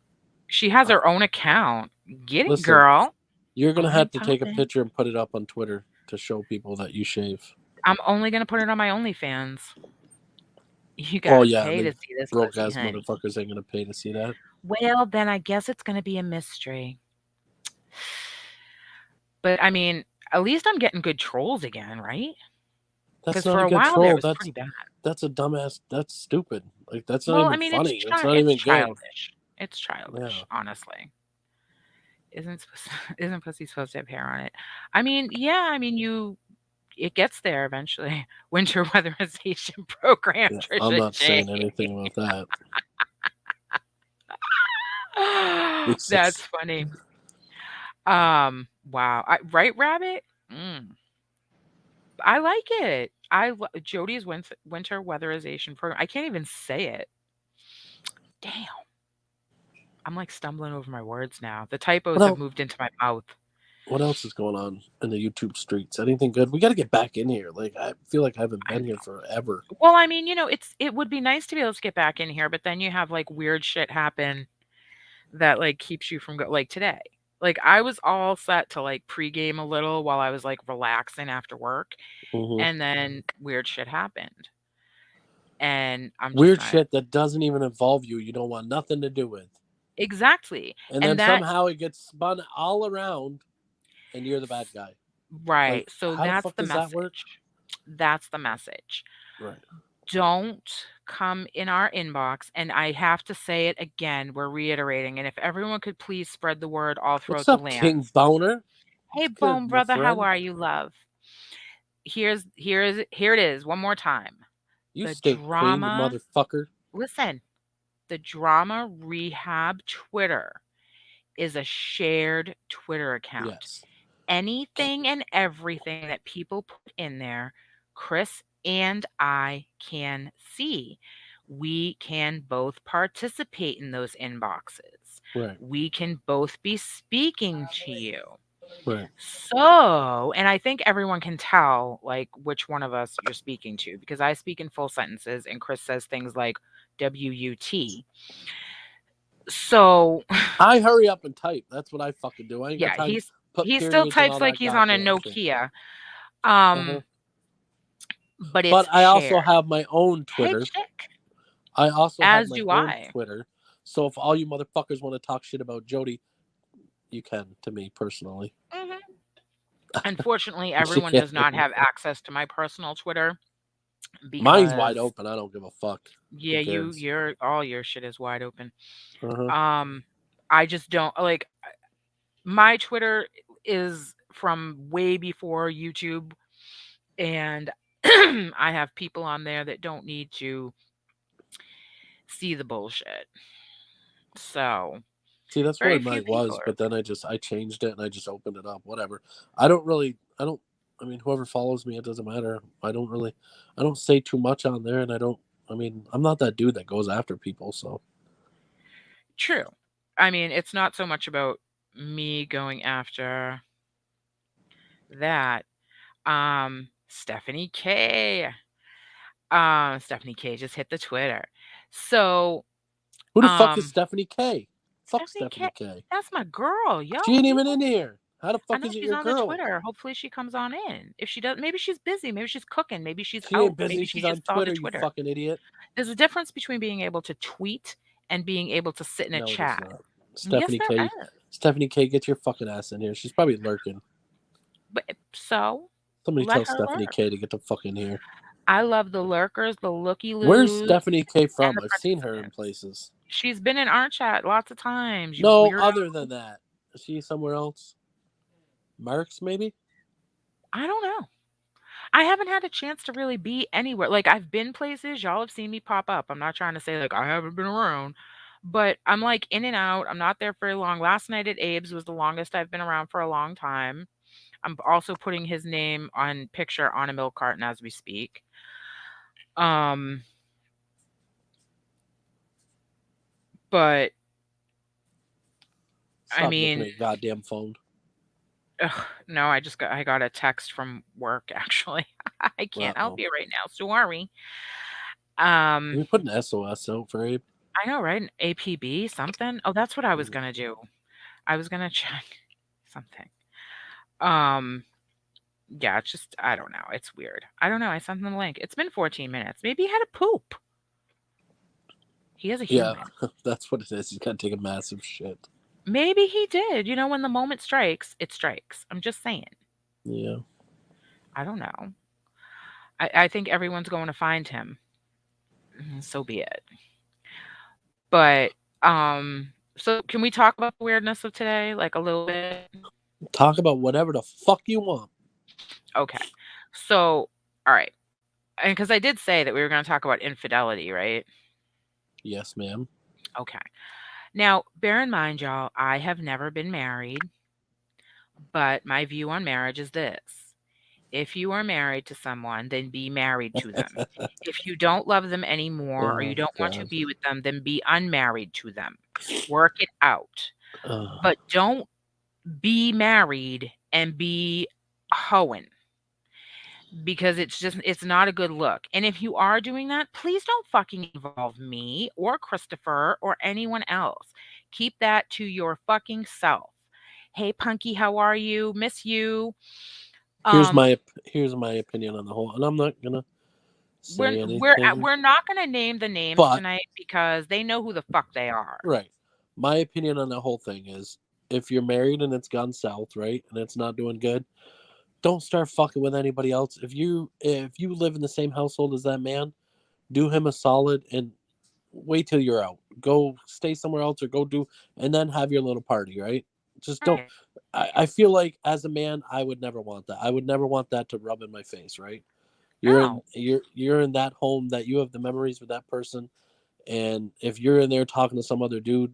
She has uh, her own account. Get it, listen. girl. You're gonna Own have it, to take a poppin'. picture and put it up on Twitter to show people that you shave. I'm only gonna put it on my OnlyFans. You Oh gotta yeah, pay the to see this broke pussy, ass honey. motherfuckers ain't gonna pay to see that. Well, then I guess it's gonna be a mystery. But I mean, at least I'm getting good trolls again, right? That's Because not for a a good while there, it troll. was pretty bad. That's a dumbass. That's stupid. Like that's not Well, I even mean, funny. It's not it's even good. childish. It's Yeah. childish, honestly. Isn't pussy supposed to have hair on it? I mean, yeah, I mean, it gets there eventually. Winter weatherization program, Yeah. I'm Trisha not J. saying anything about that. That's Jesus. funny. Wow. Right, Rabbit? Mm, I like it. Jody's winter weatherization program. I can't even say it. Damn. I'm like stumbling over my words now. The What typos have else? moved into my mouth. What else is going on in the YouTube streets? Anything good? We got to get back in here. Like I feel like I haven't I been here forever. Well, I mean, it would be nice to be able to get back in here, but then you have like weird shit happen that like keeps you from like today. Like I was all set to like pregame a little while I was like relaxing after work, Hmm. and then weird shit happened. And I'm just Weird not shit that doesn't even involve you. You don't want nothing to do with. exactly. And And then that somehow it gets spun all around, and you're the bad guy. right. Like So how the that's fuck the does that work? message. That's the message. Right. Don't come in our inbox. And I have to say it again. We're reiterating. And if everyone could please spread the word all What's throughout the up, land. King Boner? Hey, It's good, Bone my Brother, how friend. are you, love? Here it is. One more time. You The stink queen, you drama. motherfucker. Listen, the drama rehab Twitter is a shared Twitter account. Yes. Anything and everything that people put in there, Chris and I can see. We can both participate in those inboxes. Right. We can both be speaking to you. Right. So, and I think everyone can tell like which one of us you're speaking to because I speak in full sentences and Chris says things like WUT. So, I hurry up and type. That's what I fucking do. I ain't got yeah, time to put he still periods and types all like that he's on a goddamn shit. Nokia. Uh-huh. Um, but But it's I also shared. have my own Hey, Twitter. chick. I also have As my do own I. Twitter. So if all you motherfuckers want to talk shit about Jody, you can to me personally. Mhm. Unfortunately, everyone does not have access to my personal Twitter Mine's wide because open. I don't give a fuck. yeah, Who cares? your all your shit is wide open. Uh-huh. Um, I just don't like my Twitter is from way before YouTube, and I have people on there that don't need to see the bullshit. So, See, that's where very few mine people was, are. but then I changed it and I just opened it up. Whatever. I don't. I mean, whoever follows me, it doesn't matter. I don't say too much on there, and I don't. I mean, I'm not that dude that goes after people. So True. I mean, it's not so much about me going after that. Stephanie K. Stephanie K just hit the Twitter. So, Who the fuck is um, Stephanie K? Fuck Stephanie Stephanie K, K. that's my girl, yo. She ain't You even know, in here. How the I fuck know is it she's your on the girl? Twitter. Hopefully she comes on in. If she does, maybe she's busy. Maybe she's cooking. Maybe she's She out. ain't busy. Maybe she She's on just saw the Twitter, you Twitter. fucking idiot. There's a difference between being able to tweet and being able to sit in a No, there's chat. not. Yes, Stephanie there K. is. Stephanie K, get your fucking ass in here. She's probably lurking. But so Somebody let tell her Stephanie lurk. K to get the fuck in here. I love the lurkers, the looky Where's loos, Stephanie K and from? the I've seen her in participants. places. She's been in our chat lots of times, you No, weirdo. other than that. Is she somewhere else? Marks, maybe? I don't know. I haven't had a chance to really be anywhere. Like I've been places, y'all have seen me pop up. I'm not trying to say like I haven't been around, but I'm like in and out. I'm not there very long. Last night at Abe's was the longest I've been around for a long time. I'm also putting his name on picture on a milk carton as we speak. Um, but I Stop looking mean, at your goddamn phone. ugh, no, I got a text from work actually. I can't help Uh-oh. you right now. Sorry. Can Um, we put an SOS out for Abe? I know, right? An APB something. Oh, that's what I was gonna do. I was gonna check something. Um, yeah, it's just I don't know. It's weird. I don't know. I sent him the link. It's been 14 minutes. Maybe he had a poop. He is a Yeah, human. that's what it is. He's got to take a massive shit. Maybe he did. You know, when the moment strikes, it strikes. I'm just saying. Yeah. I don't know. I think everyone's going to find him. So be it. But so can we talk about the weirdness of today, like a little bit? Talk about whatever the fuck you want. Okay. So, all right. And because I did say that we were going to talk about infidelity, right? Yes, ma'am. Okay. Now, bear in mind, y'all, I have never been married, but my view on marriage is this. If you are married to someone, then be married to them. If you don't love them anymore or you Oh, don't want to God. be with them, then be unmarried to them. Work it out. Uh, But don't be married and be hoeing because it's not a good look. And if you are doing that, please don't fucking involve me or Christopher or anyone else. Keep that to your fucking self. Hey Punky, how are you? Miss you. here's Um my opinion on the whole, and I'm not gonna we're say we're anything, we're not going to name the names but tonight because they know who the fuck they are. right, my opinion on the whole thing is, if you're married and it's gone south, right, and it's not doing good, don't start fucking with anybody else. If you live in the same household as that man, do him a solid and wait till you're out. Go stay somewhere else or go do, and then have your little party, right? Just don't. Right. I feel like as a man, I would never want that. I would never want that to rub in my face, right? No. You're in that home that you have the memories with that person, and if you're in there talking to some other dude,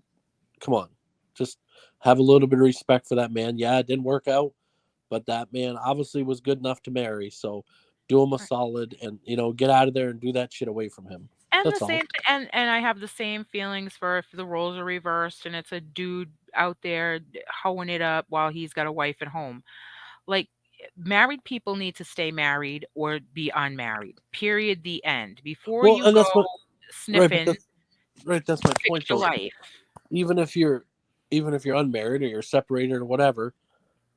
come on, just have a little bit of respect for that man. Yeah, it didn't work out, but that man obviously was good enough to marry. So do him a solid and get out of there and do that shit away from him. And the That's all. same and I have the same feelings for if the roles are reversed and it's a dude out there hoeing it up while he's got a wife at home. Like, married people need to stay married or be unmarried. Period. The end. Before Well, you and go that's what right, but sniffing, that's my fix point your though. life. Even if you're unmarried or you're separated or whatever,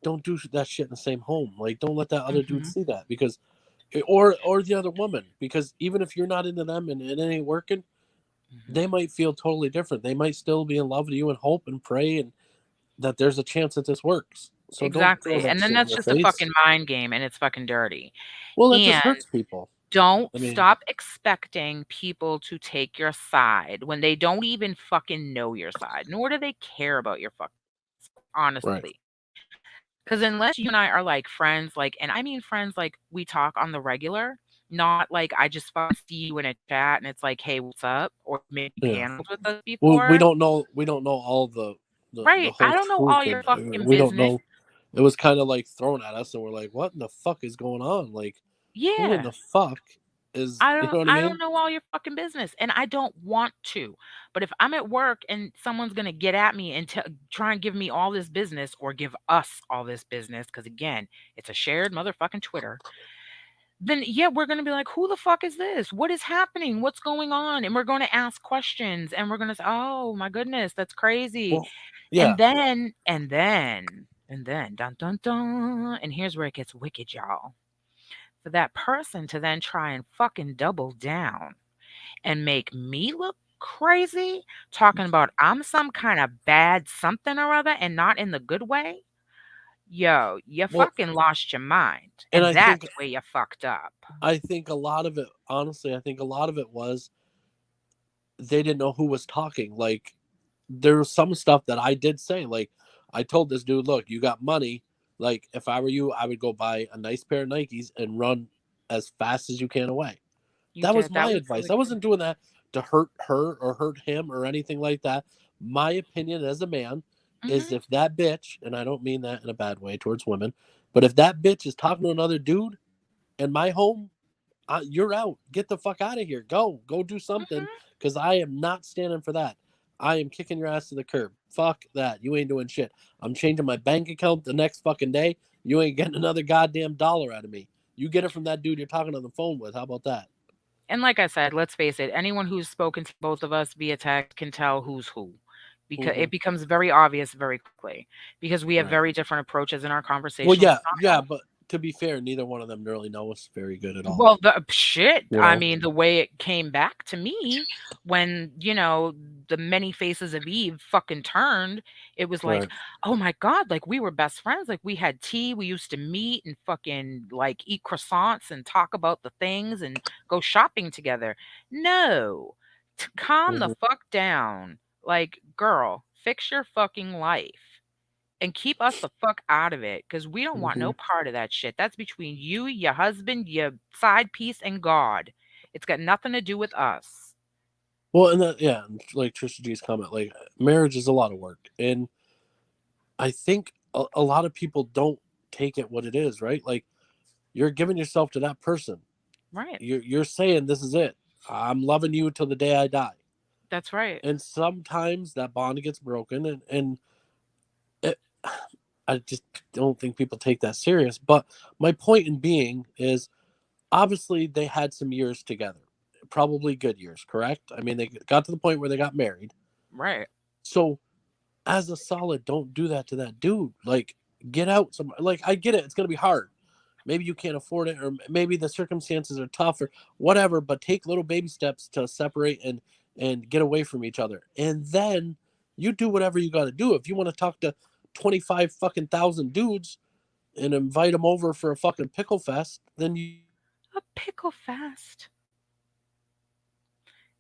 don't do that shit in the same home. Like, don't let that other dude Mhm. see that, because or the other woman, because even if you're not into them and it ain't working, Mhm. they might feel totally different. They might still be in love with you and hope and pray and that there's a chance that this works. So don't throw Exactly. that And then shit in that's their just a face. fucking mind game and it's fucking dirty. Well, that just And hurts people. don't I mean, stop expecting people to take your side when they don't even fucking know your side, nor do they care about your fucking right. honestly. Because unless you and I are like friends, like, and I mean friends, like we talk on the regular, not like I just fucking see you in a chat and it's like, hey, what's up? Or maybe you Yeah. paneled with us Well, we before. don't know. We don't know all the Right. whole I don't know truth, all your and fucking we don't business. know. It was kind of like thrown at us, and we're like, "What in the fuck is going on? Like, who in Yeah. the fuck?" is, you know what I I mean? don't know all your fucking business, and I don't want to. But if I'm at work and someone's gonna get at me and try and give me all this business or give us all this business, because again, it's a shared motherfucking Twitter, then yeah, we're gonna be like, who the fuck is this? What is happening? What's going on? And we're gonna ask questions and we're gonna say, oh my goodness, that's crazy. Well, yeah. And then, dun dun dun. And here's where it gets wicked, y'all. For that person to then try and fucking double down and make me look crazy, talking about I'm some kind of bad something or other and not in the good way. Yo, you Well, fucking lost your mind. and And I think that's where you fucked up. I think a lot of it, honestly, I think a lot of it was they didn't know who was talking. Like, there was some stuff that I did say. Like, I told this dude, look, you got money. Like, if I were you, I would go buy a nice pair of Nikes and run as fast as you can away. You That was did. That my was advice. really I good. wasn't doing that to hurt her or hurt him or anything like that. My opinion as a man is Mhm. if that bitch, and I don't mean that in a bad way towards women, but if that bitch is talking to another dude in my home, you're out. Get the fuck out of here. Go do something, Mhm. because I am not standing for that. I am kicking your ass to the curb. Fuck that. You ain't doing shit. I'm changing my bank account the next fucking day. You ain't getting another goddamn dollar out of me. You get it from that dude you're talking on the phone with. How about that? And like I said, let's face it, anyone who's spoken to both of us via text can tell who's who. Because Hmm. it becomes very obvious very quickly because we have Right. very different approaches in our Well, conversational yeah, yeah, style. but to be fair, neither one of them really know us very good at all. Well, the shit, You I know. mean, the way it came back to me when, the many faces of Eve fucking turned, it was like, Right. "Oh my god, like, we were best friends, like, we had tea, we used to meet and fucking, like, eat croissants and talk about the things and go shopping together." No. Calm the Hmm. fuck down. Like, girl, fix your fucking life. And keep us the fuck out of it, because we don't want Hmm. no part of that shit. That's between you, your husband, your side piece, and God. It's got nothing to do with us. Well, and that, yeah, like Trisha G's comment, like marriage is a lot of work, and I think a lot of people don't take it what it is, right? Like, you're giving yourself to that person. Right. You're saying this is it. I'm loving you till the day I die. That's right. And sometimes that bond gets broken, and it, I just don't think people take that serious. But my point in being is, obviously they had some years together, probably good years, correct? I mean, they got to the point where they got married. Right. So as a solid, don't do that to that dude. Like, get out some. Like, I get it, it's gonna be hard. Maybe you can't afford it, or maybe the circumstances are tough, or whatever. But take little baby steps to separate and get away from each other, and then you do whatever you got to do. If you want to talk to 25 fucking thousand dudes and invite them over for a fucking pickle fest, then you A pickle fest.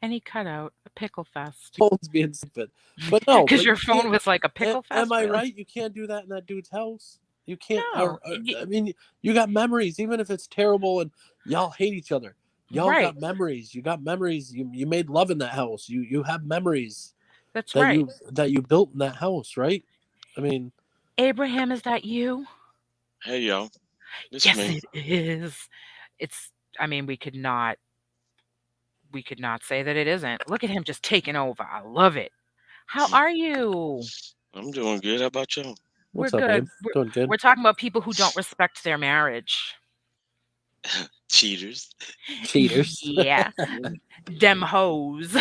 And he cut out a pickle fest. phone's being stupid. But no, Because but your you phone can't. was like a pickle Am fest, I really? right? You can't do that in that dude's house. You can't. No. I mean, you got memories, even if it's terrible and y'all hate each other. Y'all Right. got memories. You got memories. You made love in that house. You have memories That's that right. you built in that house, right? I mean, Abraham, is that you? Hey y'all, it's Yes, me. it is. It's, I mean, we could not say that it isn't. Look at him just taking over. I love it. How are you? I'm doing good. How about y'all? We're what's up, Abe? good. We're Doing good. we're talking about people who don't respect their marriage. Cheaters. Cheaters. Yeah, dem hoes.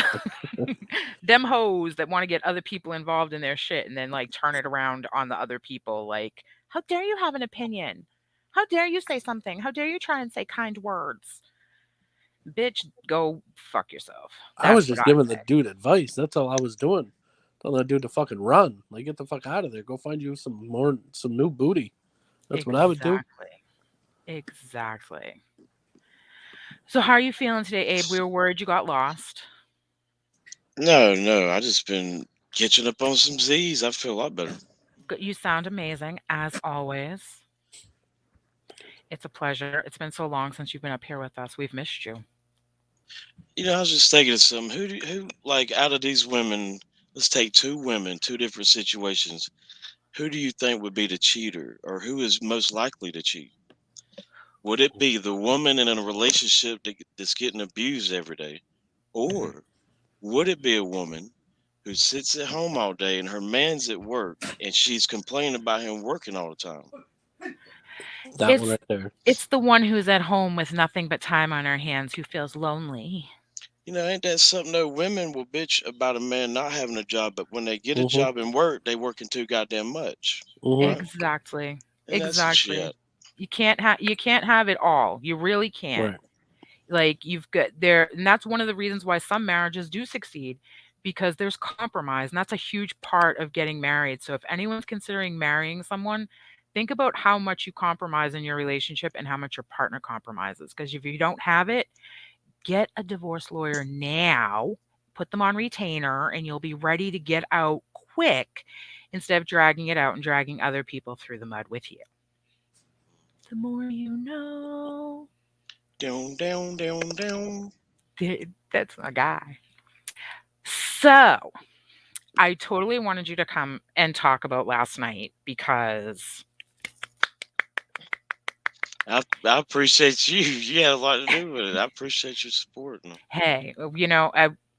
Dem hoes that wanna get other people involved in their shit and then, like, turn it around on the other people, like, "How dare you have an opinion? How dare you say something? How dare you try and say kind words? Bitch, go fuck yourself." I was That's what just I giving the say. dude advice. That's all I was doing. Telling that dude to fucking run. Like, get the fuck out of there. Go find you some new booty. That's what I would do. Exactly. Exactly. So how are you feeling today, Abe? We were worried you got lost. No, no. I just been catching up on some Z's. I feel a lot better. You sound amazing, as always. It's a pleasure. It's been so long since you've been up here with us. We've missed you. I was just thinking of some. Who like out of these women? Let's take two women, two different situations. Who do you think would be the cheater, or who is most likely to cheat? Would it be the woman in a relationship that's getting abused every day? Mhm. Or would it be a woman who sits at home all day and her man's at work and she's complaining about him working all the time? That one It's right there. it's the one who's at home with nothing but time on her hands who feels lonely. Ain't that something though? Women will bitch about a man not having a job, but when they get a Mhm. job and work, they working too goddamn much, Mhm. right? Exactly. And that's some Exactly. shit. You can't have it all. You really can't. Right. Like you've got there and that's one of the reasons why some marriages do succeed because there's compromise and that's a huge part of getting married. So if anyone's considering marrying someone, think about how much you compromise in your relationship and how much your partner compromises because if you don't have it, get a divorce lawyer now, put them on retainer and you'll be ready to get out quick instead of dragging it out and dragging other people through the mud with you. The more you know. Down, down, down, down. That's my guy. So, I totally wanted you to come and talk about last night because, I appreciate you. You had a lot to do with it. I appreciate your support. hey,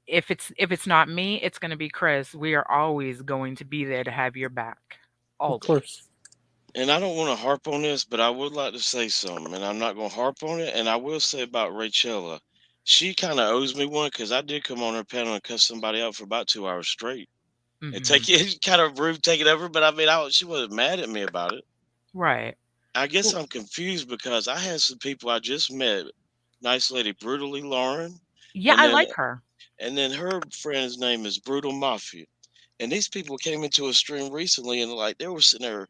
if it's not me, it's going to be Chris. We are always going to be there to have your back, Of always. course. And I don't want to harp on this, but I would like to say something, and I'm not going to harp on it. And I will say about Rachella, she kind of owes me one because I did come on her panel and cuss somebody out for about 2 hours straight and Hmm. take it kind of rude, take it over. But I mean, she wasn't mad at me about it. Right. I guess Well, I'm confused because I had some people I just met, nice lady, brutally Lauren, yeah, and I then like her. her friend's name is Brutal Mafia. And these people came into a stream recently, and like they were sitting there.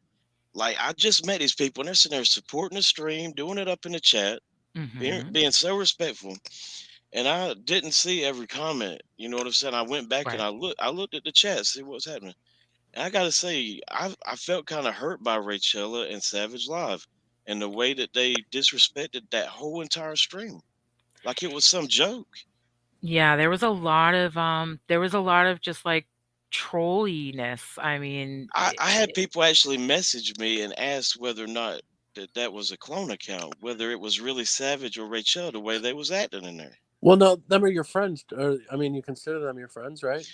Like I just met these people and they're sitting there supporting the stream, doing it up in the chat, being Hmm. being so respectful. And I didn't see every comment. You know what I'm saying? I went back and Right. I looked at the chat, see what was happening. And I gotta say, I felt kind of hurt by Rachella and Savage Live and the way that they disrespected that whole entire stream. Like it was some joke. Yeah, there was a lot of just like trolliness. I mean, I had people actually message me and ask whether or not that was a clone account, whether it was really Savage or Rachel the way they was acting in there. Well, no, them are your friends. Or I mean, you consider them your friends, right?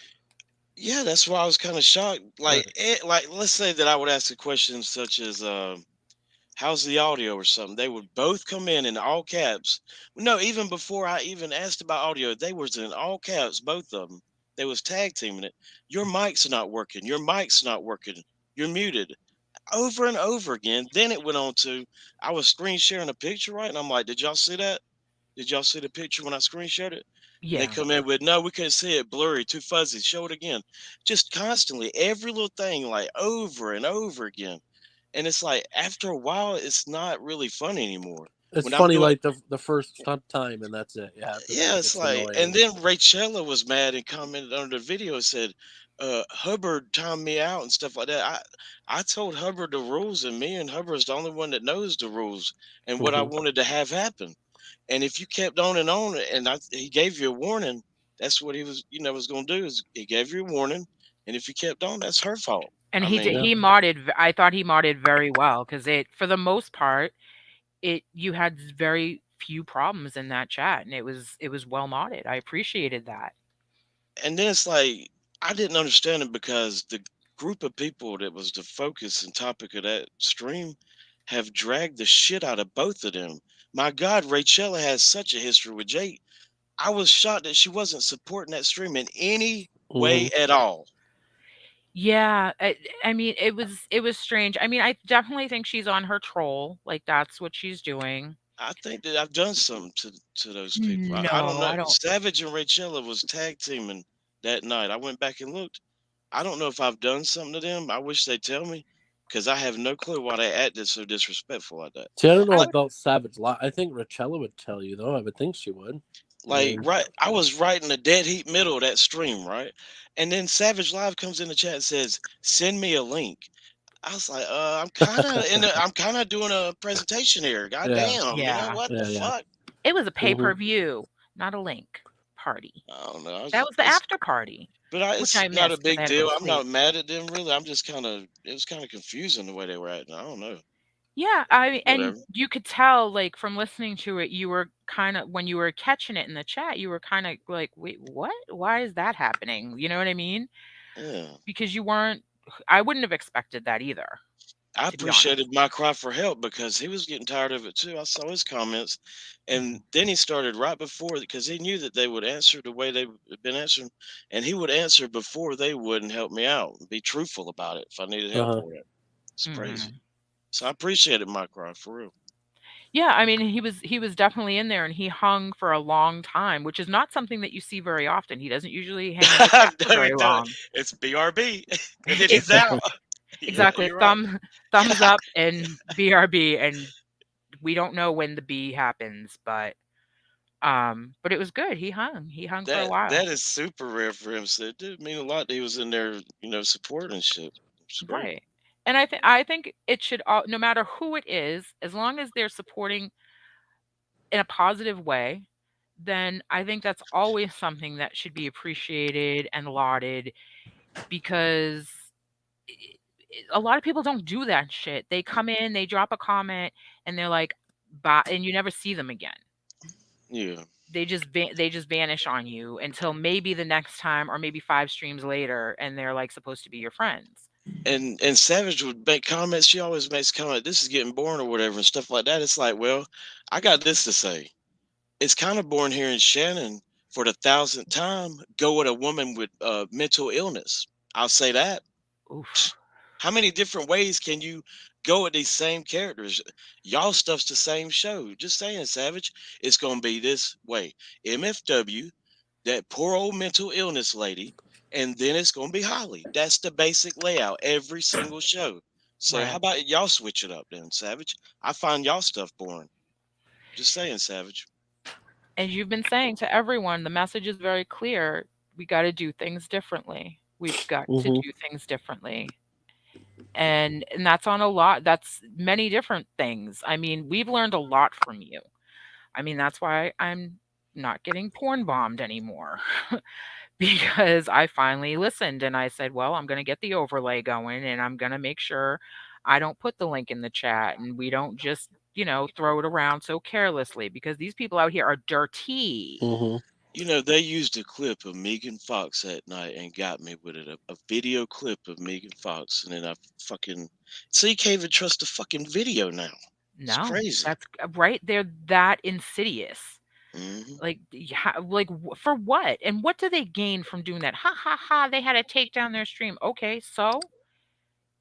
Yeah, that's why I was kind of shocked. Right. Like let's say that I would ask a question such as, "How's the audio?" or something. They would both come in all caps. No, even before I even asked about audio, they was in all caps, both of them. They was tag teaming it. Your mic's not working. Your mic's not working. You're muted. Over and over again. Then it went on to I was screen sharing a picture, right? And I'm like, "Did y'all see that? Did y'all see the picture when I screen shared it?" And they yeah. come in with, "No, we couldn't see it, blurry, too fuzzy. Show it again." Just constantly, every little thing, like over and over again. And it's like after a while, it's not really fun anymore. It's When I'm funny, doing, like the first time, and that's it. Yeah, after that, yeah, it it's gets like, annoying. and then Rachella was mad and commented under the video and said, Hubbard timed me out and stuff like that. I told Hubbard the rules, and me and Hubbard's the only one that knows the rules and what I Hmm. wanted to have happen. And if you kept on, and he gave you a warning, that's what he was going to do is he gave you a warning, and if you kept on, that's her fault. And I he did mean, Yeah. he modded I thought he modded very well because it for the most part, you had very few problems in that chat, and it was well modded. I appreciated that. and then it's like I didn't understand it because the group of people that was the focus and topic of that stream have dragged the shit out of both of them. My God, Rachella has such a history with Jake. I was shocked that she wasn't supporting that stream in any Hmm. way at all. Yeah, I mean, it was strange. I mean, I definitely think she's on her troll, like, that's what she's doing. I think that I've done something to those people. I don't No, know. I don't. Savage and Rachella was tag teaming that night. I went back and looked. I don't know if I've done something to them. I wish they'd tell me because I have no clue why they acted so disrespectful like that. See, I don't know I about Savage Lot. I think Rachella would tell you though. I would think she would. I Like, mean, right, I was right in the dead heat middle of that stream, right? And then Savage Live comes in the chat and says, "Send me a link." I was like, I'm kind of doing a presentation here. God yeah, damn, yeah. what the yeah. fuck? It was a Hmm. pay-per-view, not a link party. I don't know. That was the after party, which It's I not a missed because I big had to go deal. to I'm sleep. not mad at them really. I'm just kind of it was kind of confusing the way they were acting. I don't know. Yeah, and Whatever. you could tell, like, from listening to it, you were kinda when you were catching it in the chat, you were kinda like, "Wait, what? Why is that happening?" You know what I mean? Yeah. Because you weren't I wouldn't have expected that either, I to be honest. appreciated my cry for help because he was getting tired of it too. I saw his comments, and Mhm, then he started right before because he knew that they would answer the way they've been answering, and he would answer before they would and help me out and be truthful about it if I needed help Uh-huh. with it. It's crazy. mhm. So I appreciated my cry for real. Yeah, I mean, he was definitely in there, and he hung for a long time, which is not something that you see very often. He doesn't usually hang in the chat for No, very it don't. long. It's BRB, and then It he's out. Yeah, exactly, you're right. thumbs up and BRB, and we don't know when the B happens, but it was good. He hung for a while. That is super rare for him. So it did mean a lot that he was in there, supporting shit. It's great. Right. And I think it should all no matter who it is, as long as they're supporting in a positive way, then I think that's always something that should be appreciated and lauded because i a lot of people don't do that shit. They come in, they drop a comment, and they're like, "Bye," and you never see them again. Yeah. They just vanish on you until maybe the next time or maybe 5 streams later, and they're, like, supposed to be your friends. And Savage would make comments. She always makes comment. This is getting boring or whatever and stuff like that. It's like, well, I got this to say. It's kind of boring hearing Shannon for the thousandth time go at a woman with mental illness. I'll say that. Oof. How many different ways can you go at these same characters? Y'all stuff's the same show. Just saying, Savage. It's gonna be this way. MFW, that poor old mental illness lady, and then it's gonna be Holly. That's the basic layout every single show. So how Right. about y'all switch it up then, Savage? I find y'all stuff boring. Just saying, Savage. As you've been saying to everyone, the message is very clear. We gotta do things differently. We've got to Mm-hmm. do things differently. And that's many different things. I mean, we've learned a lot from you. I mean, that's why I'm not getting porn bombed anymore. Because I finally listened and I said, "Well, I'm gonna get the overlay going and I'm gonna make sure I don't put the link in the chat and we don't just, throw it around so carelessly because these people out here are dirty." Mm-hmm. They used a clip of Megan Fox that night and got me with it. A video clip of Megan Fox, and then I fucking so you can't even trust the fucking video now. It's No, crazy. that's right. They're that insidious. Hmm. Like, for what? And what do they gain from doing that? Ha ha ha! They had to take down their stream. Okay, so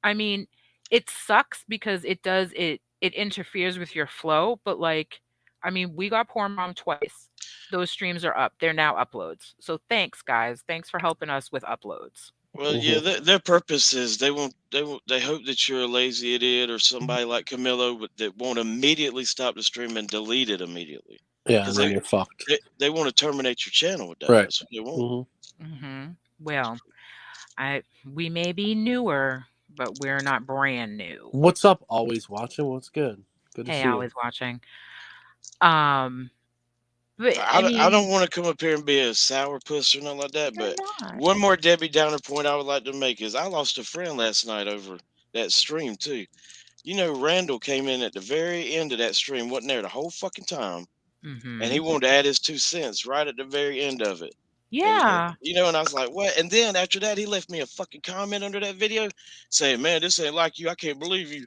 I mean, it sucks because it interferes with your flow, but, like, I mean, we got porn bombed twice. Those streams are up. They're now uploads. So thanks, guys. Thanks for helping us with uploads. Well, yeah, Mm-hmm. their purpose is they hope that you're a lazy idiot or somebody like Camilo, that won't immediately stop the stream and delete it immediately Yeah, because and then you're fucked. they want to terminate your channel with that. Right. That's what they want. Mm-hmm. Mhm. Well, I we may be newer, but we're not brand new. What's up? Always watching. What's good? Good to Hey, see you. always watching. Um, but I I don't mean, want to come up here and be a sourpuss or nothing like that, you're but not. one more Debbie Downer point I would like to make is I lost a friend last night over that stream too. Randall came in at the very end of that stream, wasn't there the whole fucking time, and he Mhm. wanted to add his 2 cents right at the very end of it. Yeah. And I was like, what? And then after that, he left me a fucking comment under that video saying, man, this ain't like you. I can't believe you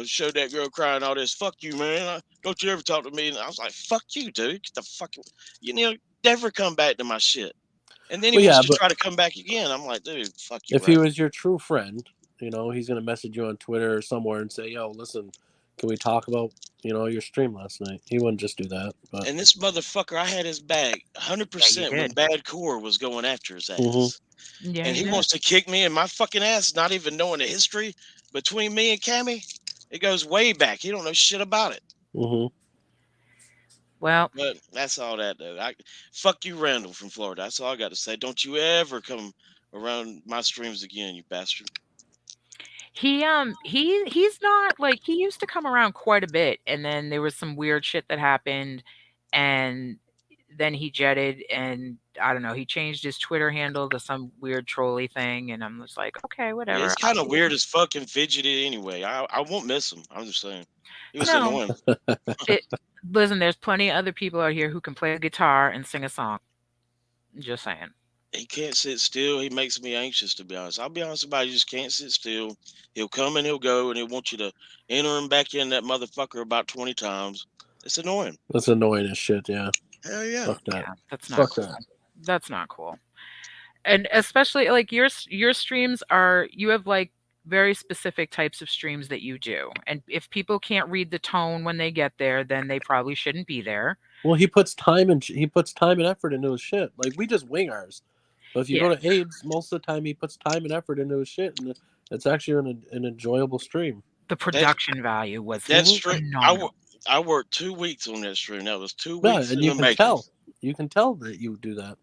showed that girl crying all this. Fuck you, man. Don't you ever talk to me. And I was like, fuck you, dude. Get the fucking, you know, never come back to my shit. And then he Well, wants yeah, to but try to come back again. I'm like, dude, fuck you, if he right? was your true friend, he's gonna message you on Twitter or somewhere and say, "Yo, listen, can we talk about your stream last night?" He wouldn't just do that, but. And this motherfucker, I had his back Yeah, you 100% when did. Bad Core was going after his Mm-hmm. ass. Yeah, And you he did. wants to kick me in my fucking ass, not even knowing the history between me and Cammy. It goes way back. He don't know shit about it. Mm-hmm. Well, But that's all that though. Fuck you, Randall from Florida. That's all I got to say. Don't you ever come around my streams again, you bastard. he's not like he used to come around quite a bit, and then there was some weird shit that happened, and then he jetted, and I don't know, he changed his Twitter handle to some weird trolley thing, and I'm just like, okay, Yeah, whatever. he's kind of weird as fucking fidgety anyway. I won't miss him. I'm just saying, he was No, annoying. it. Listen, there's plenty of other people out here who can play the guitar and sing a song. Just saying. He can't sit still. He makes me anxious, to be honest. I'll be honest about it. He just can't sit still. He'll come and he'll go, and he'll want you to enter him back in that motherfucker about 20 times. It's annoying. That's annoying as shit. Yeah, Hell yeah. fuck that. Yeah, that's not Fuck cool. that. That's not cool. And especially like your streams are, you have like very specific types of streams that you do. And if people can't read the tone when they get there, then they probably shouldn't be there. Well, he puts time and effort into his shit. Like we just wing ours, but if you Yeah. go to Abe's, most of the time he puts time and effort into his shit, and it's actually an enjoyable stream. The That production value was that Mhm. stream, I phenomenal. wo- I worked 2 weeks on that stream. That was two Yeah, weeks and in you the can making. tell. You can tell that you do that.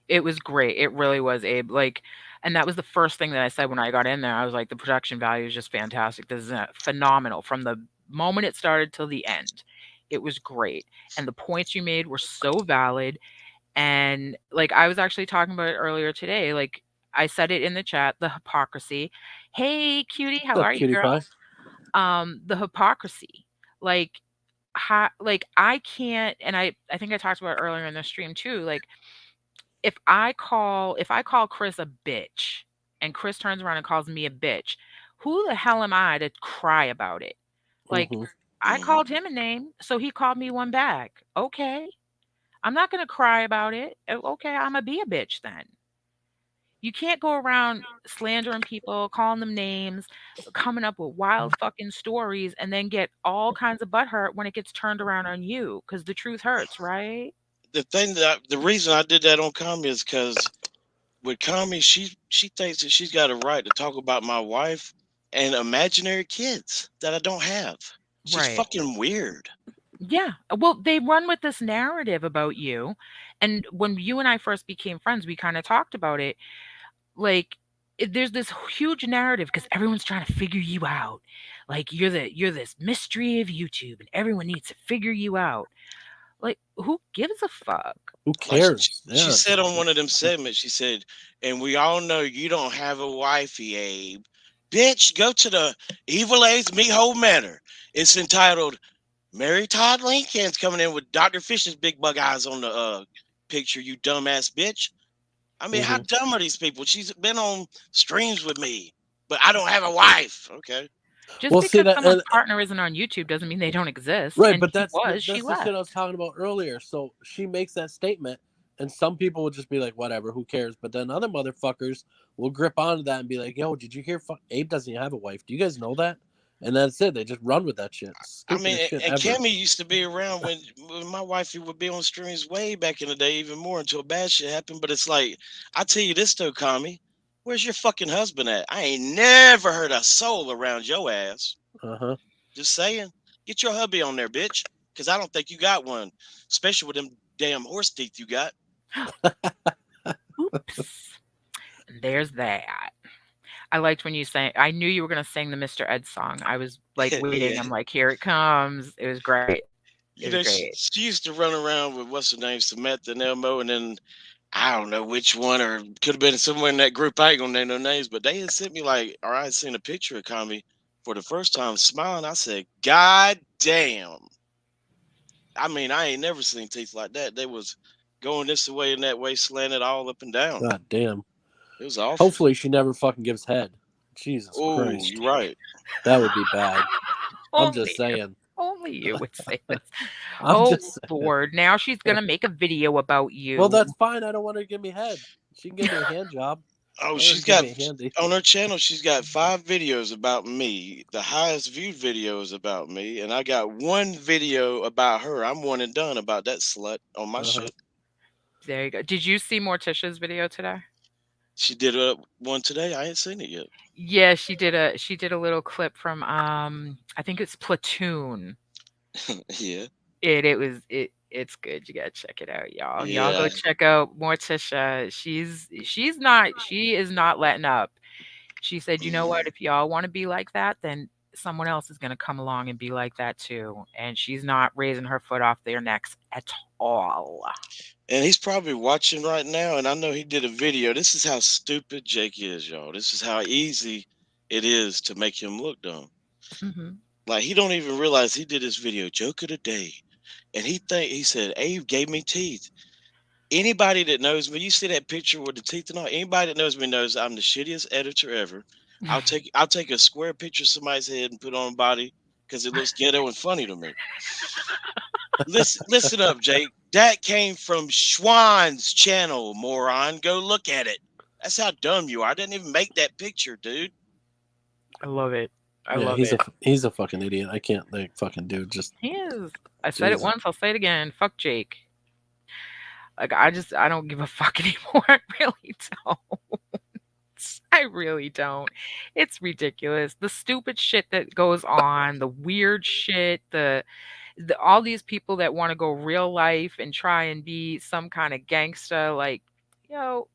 It was great. It really was, Abe. Like, and that was the first thing that I said when I got in there. I was like, the production value is just fantastic. This is phenomenal from the moment it started till the end. It was great, and the points you made were so valid. And like I was actually talking about it earlier today. Like I said it in the chat, the hypocrisy. Hey, cutie, how What's are up, you, cutie girl? pie? The hypocrisy. Like, like I can't, and I think I talked about it earlier in the stream too. Like if I call Chris a bitch and Chris turns around and calls me a bitch, who the hell am I to cry about it? Like Hmm. I Mhm. called him a name, so he called me one back. Okay. I'm not going to cry about it. Okay, I'm going to be a bitch then. You can't go around slandering people, calling them names, coming up with wild fucking stories, and then get all kinds of butthurt when it gets turned around on you because the truth hurts, right? The reason I did that on Kami is because with Kami, she thinks that she's got a right to talk about my wife and imaginary kids that I don't have. She's Right. fucking weird. Yeah. Well, they run with this narrative about you. And when you and I first became friends, we kind of talked about it. Like, there's this huge narrative because everyone's trying to figure you out. Like you're this mystery of YouTube, and everyone needs to figure you out. Like, who gives a fuck? Who Like cares? she Yeah. said on one of them segments, she said, "And we all know you don't have a wifey, Abe. Bitch, go to the Evil Abe's Meathold Manor. It's entitled Mary Todd Lincoln's coming in with Dr. Fish's big bug eyes on the picture, you dumbass bitch. I mean, how Hmm. dumb are these people? She's been on streams with me, but I don't have a wife. Okay. Just Well, see because that, someone's and partner isn't on YouTube doesn't mean they don't exist. right, And but she was, she that's the shit I was left. talking about earlier. So she makes that statement, and some people will just be like, "Whatever, who cares?" But then other motherfuckers will grip onto that and be like, "Yo, did you hear? Abe doesn't even have a wife. Do you guys know that?" And that's it. They just run with that shit. I mean, Stupidest shit and ever. Cammy used to be around when my wifey would be on streams way back in the day, even more until bad shit happened. But it's like, I tell you this though, Kami, where's your fucking husband at? I ain't never heard a soul around your ass. Uh huh. Just saying, get your hubby on there, bitch, because I don't think you got one, especially with them damn horse teeth you got. Oops. And there's that. I liked when you sang. I knew you were gonna sing the Mr. Ed song. I was like waiting. Yeah. I'm like, here it comes. It was great. It You was know, great. she used to run around with what's her name, Samantha and Elmo, and then I don't know which one, or could have been somewhere in that group. I ain't gonna name no names, but they had sent me like, or I had seen a picture of Kami for the first time smiling. I said, God damn. I mean, I ain't never seen teeth like that. They was going this way and that way, slanted all up and down. God damn. It was awful. Hopefully she never fucking gives head. Jesus Oh, Christ. you're right. That would be bad. I'm just Only you. saying. Only you would say this. I'm Oh just saying. Lord. Now she's gonna make a video about Well, you. that's fine. I don't want her to give me head. She can give me a hand job. Oh, Let her she's give got me a handy. on her channel. She's got 5 videos about me. The highest viewed video is about me, and I got one video about her. I'm one and done about that slut on my Uh-huh. shit. There you go. Did you see Morticia's video today? She did one today. I ain't seen it yet. Yeah, she did a little clip from I think it's Platoon. Yeah, It's good. You gotta check it out, y'all. Y'all go yeah. check out Morticia. She is not letting up. She said, "You know what? Mhm. If y'all want to be like that, then someone else is going to come along and be like that too. And she's not raising her foot off their necks at all. And he's probably watching right now. And I know he did a video. This is how stupid Jake is, y'all. This is how easy it is to make him look dumb. Hmm. Like he don't even realize he did this video, joke of the day. And he said, Abe gave me teeth. Anybody that knows me, you see that picture with the teeth and all. Anybody that knows me knows I'm the shittiest editor ever. I'll take a square picture of somebody's head and put it on a body because it looks ghetto and funny to me. Listen up, Jake. That came from Schwann's channel, moron. Go look at it. That's how dumb you are. I didn't even make that picture, dude. I love it. I Yeah, love it. he's a fucking idiot. I can't like fucking dude. Just He is. I said it Jesus. once, I'll say it again. Fuck Jake. Like I don't give a fuck anymore. I really don't. I really don't. It's ridiculous. The stupid shit that goes on, the weird shit, the all these people that want to go real life and try and be some kind of gangster, like, yo,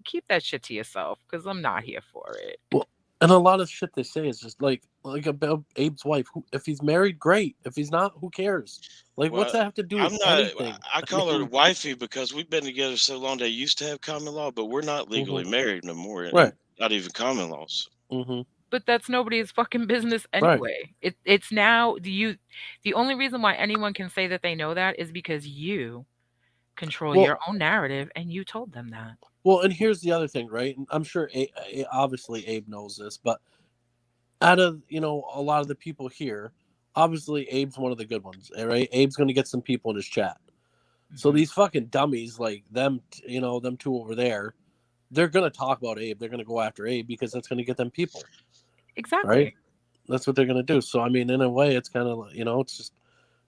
keep that shit to yourself because I'm not here for it. Well, and a lot of shit they say is just like about Abe's wife. Who, if he's married, great. If he's not, who cares? Like, what's Well, that have to do I'm with not. anything? I I call her mean, wifey because we've been together so long. They used to have common law, but we're not legally mhm. married no more, Right. and not even common laws. Hmm. But that's nobody's fucking business Right. anyway. It's now the only reason why anyone can say that they know that is because you control Well, your own narrative and you told them that. well, and here's the other thing, right? And I'm sure, obviously, Abe knows this, but out of a lot of the people here, obviously, Abe's one of the good ones, right? Abe's going to get some people in his chat. So Mhm. these fucking dummies like them, them two over there, they're gonna talk about Abe. They're gonna go after Abe because that's gonna get them people, right? Exactly. That's what they're gonna do. So I mean, in a way, it's kind of it's just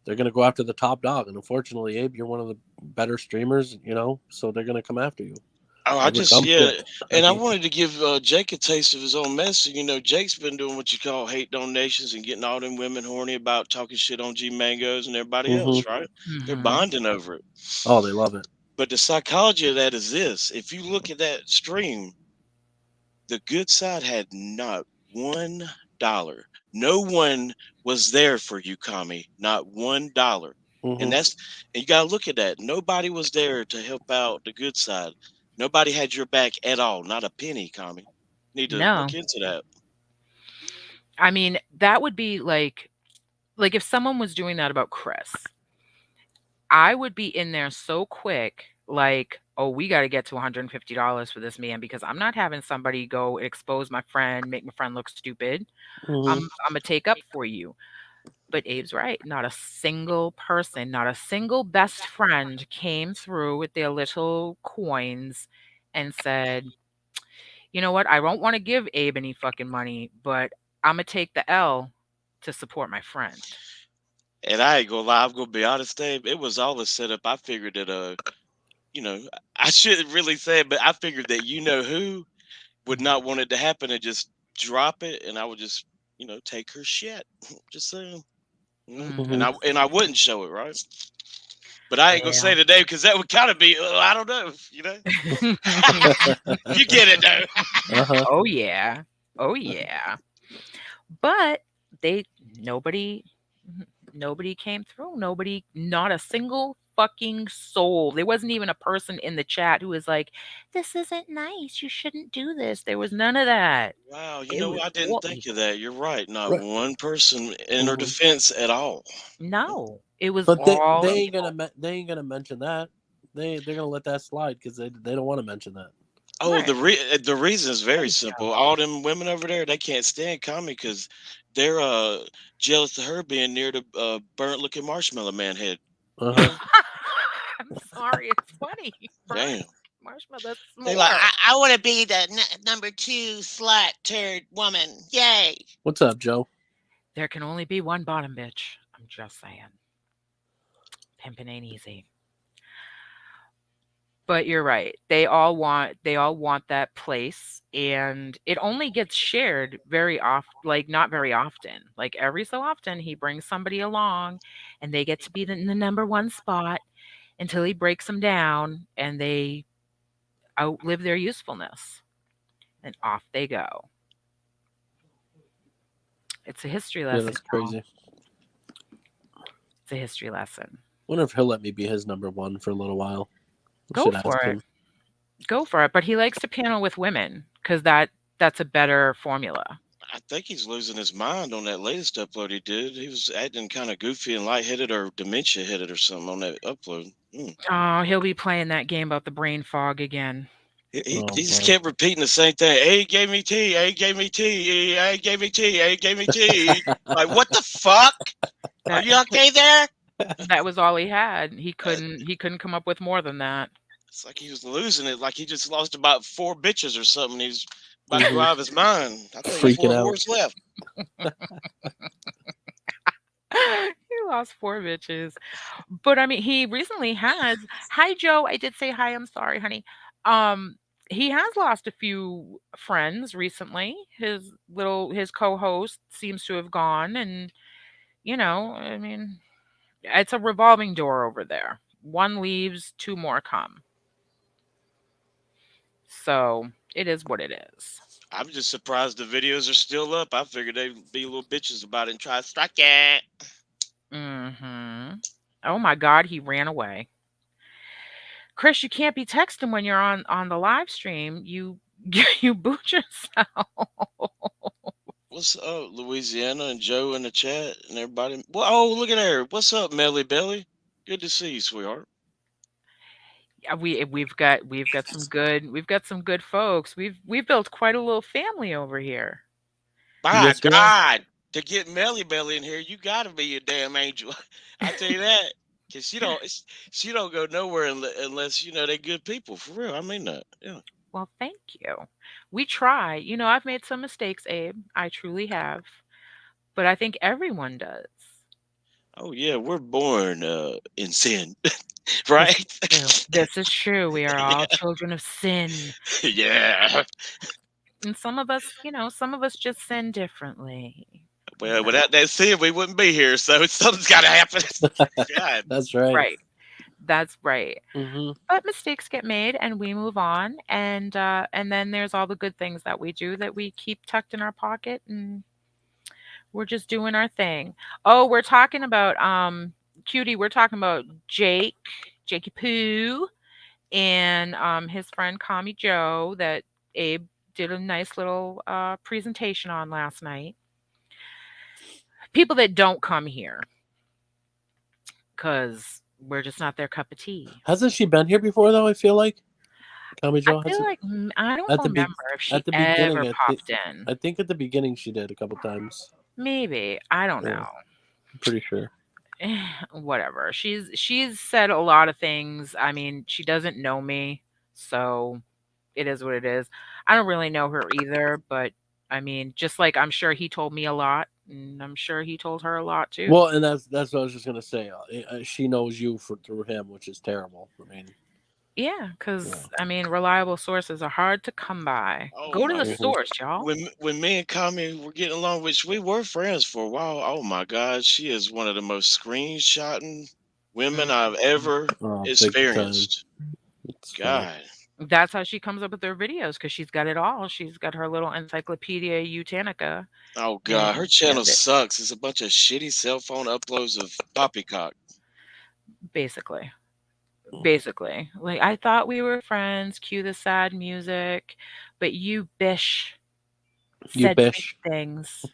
they're gonna go after the top dog. And unfortunately, Abe, you're one of the better streamers, so they're gonna come after you Oh, I over just dumb yeah, shit. I and I mean, wanted to give Jake a taste of his own medicine. Jake's been doing what you call hate donations and getting all them women horny about talking shit on G Mangos and everybody hmm else, right? They're Mhm. bonding over it. oh, they love it. But the psychology of that is this: if you look at that stream, the good side had not $1. No one was there for you, Kami. Not $1. And Hmm. that's and you gotta look at that. Nobody was there to help out the good side. Nobody had your back at all. Not a penny, Kami. Need to look No. into that. I mean, that would be like if someone was doing that about Chris, I would be in there so quick, like, oh, we got to get to $150 for this man because I'm not having somebody go expose my friend, make my friend look stupid. Hmm. I'm gonna take up for you. But Abe's right. Not a single person, not a single best friend came through with their little coins and said, you know what? I don't want to give Abe any fucking money, but I'm gonna take the L to support my friend. And I ain't gonna lie, I'm gonna be honest, Dave. It was all a setup. I figured that you know, I shouldn't really say it, but I figured that who would Mhm. not want it to happen and just drop it, and I would just, take her shit. Just saying, and Hmm. Mhm. I wouldn't show it, right? But I ain't gonna say Well. today because that would kind of be, I don't know, you get it though. Uh-huh. Oh yeah. Oh yeah. But they nobody nobody came through. Nobody, not a single fucking soul. There wasn't even a person in the chat who was like, "This isn't nice. You shouldn't do this." There was none of that. Wow, It was I didn't all think of evil. that. You're right. Not Right. one person in her Hmm. defense at all. No, it was But they all they ain't gonna evil. they ain't gonna mention that. They're gonna let that slide because they don't want to mention that. Oh, Right. the reason is very Everybody simple. else. All them women over there, they can't stand Kami because they're jealous of her being near the burnt looking marshmallow man head. You Uh-huh. know, I'm sorry, it's funny. Burnt damn. marshmallow, that's They like, more. I want to be the number two slut turd woman. Yay! What's up, Joe? There can only be one bottom bitch. I'm just saying. Pimping ain't easy. But you're right. They all want that place, and it only gets shared very off like not very often. Like every so often he brings somebody along and they get to be in the number one spot until he breaks them down and they outlive their usefulness and off they go. It's a history Yeah, lesson, that's y'all. crazy. It's a history lesson. Wonder if he'll let me be his number one for a little while. I Go should for ask it. him. Go for it. But he likes to panel with women because that's a better formula. I think he's losing his mind on that latest upload he did. He was acting kind of goofy and lightheaded or dementia headed or something on that upload. Oh, he'll be playing that game about the brain fog again. Oh, He just wow. kept repeating the same thing. He gave me tea. He gave me tea. He gave me tea. He gave me tea. Like, what the fuck? Are That you okay there? that was all he had. He Uh, couldn't come up with more than that. It's like he was losing it. Like he just lost about 4 bitches or something. He's about to go Mhm. out of his mind. I think Freaking 4 out. whores left. He lost 4 bitches. But, I mean, he recently has Hi, Joe. I did say hi. I'm sorry, honey. Um, he has lost a few friends recently. His co-host seems to have gone, and, I mean, it's a revolving door over there. One leaves, 2 more come. So, it is what it is. I'm just surprised the videos are still up. I figured they'd be little bitches about it and try to strike it. Mhm. Oh my god, he ran away. Chris, you can't be texting when you're on the live stream. You you boot yourself. What's up, Louisiana and Joe in the chat and everybody? Well, oh, look at her. What's up, Melly Belly? Good to see you, sweetheart. Yeah, we've got some good folks. We've built quite a little family over here. My Yes, we are. God, to get Melly Belly in here, you gotta be a damn angel. I tell you that, cause she don't go nowhere unless they're good people for real. I mean that. Yeah. Well, thank you. We try. I've made some mistakes, Abe. I truly have. But I think everyone does. Oh yeah, we're born in sin, This right? is true. This is true. We are all children of sin. Yeah. And some of us just sin differently. You Well, know. without that sin, we wouldn't be here. So something's got to happen. God. That's right. Right. That's right. Hmm. But mistakes get made and we move on and then there's all the good things that we do that we keep tucked in our pocket and we're just doing our thing. Oh, we're talking about Cutie, we're talking about Jakey Poo and his friend Kami Joe that Abe did a nice little presentation on last night. People that don't come here because we're just not their cup of tea. Hasn't she been here before though? I feel like Tommy I Joe feel hasn't. like I don't At the big remember if at she the ever beginning, popped in. I think at the beginning she did a couple times. Maybe I don't Yeah, know. I'm pretty sure. Whatever. She's said a lot of things. I mean, she doesn't know me, so it is what it is. I don't really know her either, but I mean, just like I'm sure he told me a lot, and I'm sure he told her a lot too. Well, and that's what I was just gonna say. She knows you through him, which is terrible. I mean, Yeah, yeah. because I mean, reliable sources are hard to come by. Oh Go to my the God. Hmm. source, y'all. When me and Kami were getting along, which we were friends for a while. Oh my God, she is one of the most screenshotting women Mm. I've ever Oh, big time. experienced. It's funny. God. That's how she comes up with her videos because she's got it all. She's got her little Encyclopedia Utenica, Oh God, her and she has channel it sucks. It's a bunch of shitty cell phone uploads of poppycock. basically. Basically, like, "I thought we were friends, cue the sad music, but you bish You said fake bish. things,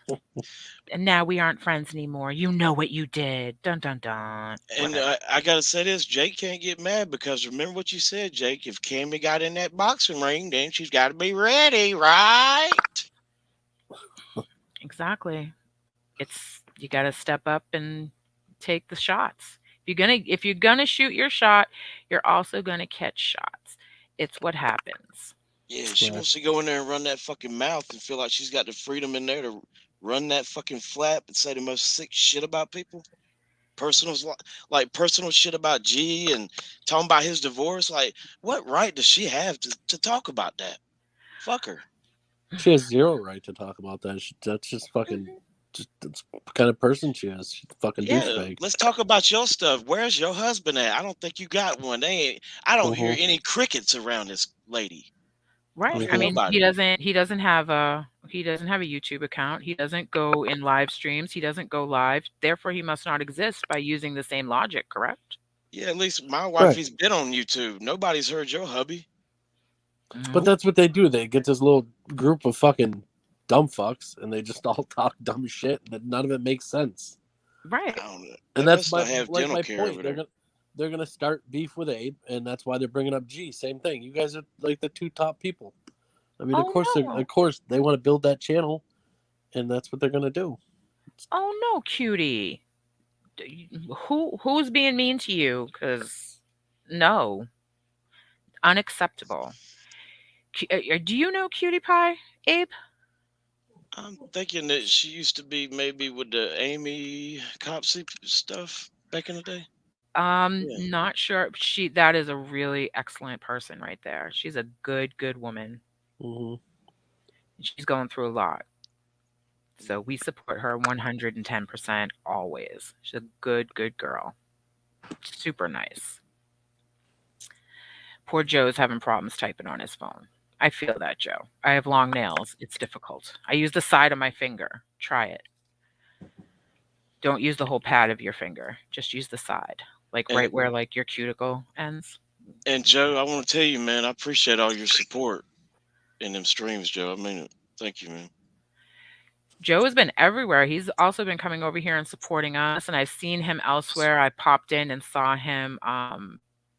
and now we aren't friends anymore. You know what you did. Dun, dun, dun." And Whatever. I gotta say this, Jake can't get mad because remember what you said, Jake. If Cammy got in that boxing ring, then she's got to be ready, right? Exactly. You gotta step up and take the shots. If you're gonna shoot your shot, you're also gonna catch shots. It's what happens. Yeah, she Right. wants to go in there and run that fucking mouth and feel like she's got the freedom in there to run that fucking flap and say the most sick shit about people. Personal, like personal shit about G and talking about his divorce. Like, what right does she have to talk about that? Fuck her. She has zero right to talk about that. That's just fucking. Mhm. Just that's the kind of person she is. She's a fucking Yeah, douchebag. let's talk about your stuff. Where's your husband at? I don't think you got one. They ain't. I don't hear Hmm. any crickets around this lady. Right. I Mhm. mean, Nobody. he doesn't have a YouTube account. He doesn't go in live streams. He doesn't go live. Therefore, he must not exist by using the same logic, correct? Yeah, at least my Right. wifey's been on YouTube. Nobody's heard your hubby. But Nope. that's what they do. They get this little group of fucking dumb fucks, and they just all talk dumb shit, but none of it makes sense. Right. I don't know. And They that's must my not have like dental my care point. over there. They're gonna start beef with Abe, and that's why they're bringing up G. Same thing. You guys are like the two top people. I mean, Oh of no. course they want to build that channel, and that's what they're gonna do. Oh no, cutie. Who's being mean to you? Because no, unacceptable. Do you know Cutie Pie, Abe? I'm thinking that she used to be maybe with the Amy Copsey stuff back in the day. Yeah. Not sure. That is a really excellent person right there. She's a good woman. Hmm. She's going through a lot. So we support her 110% always. She's a good girl. Super nice. Poor Joe's having problems typing on his phone. I feel that, Joe. I have long nails. It's difficult. I use the side of my finger. Try it. Don't use the whole pad of your finger. Just use the side. Like And right where like your cuticle ends. and Joe, I want to tell you, man, I appreciate all your support in them streams, Joe. I mean it. Thank you, man. Joe has been everywhere. He's also been coming over here and supporting us, and I've seen him elsewhere. I popped in and saw him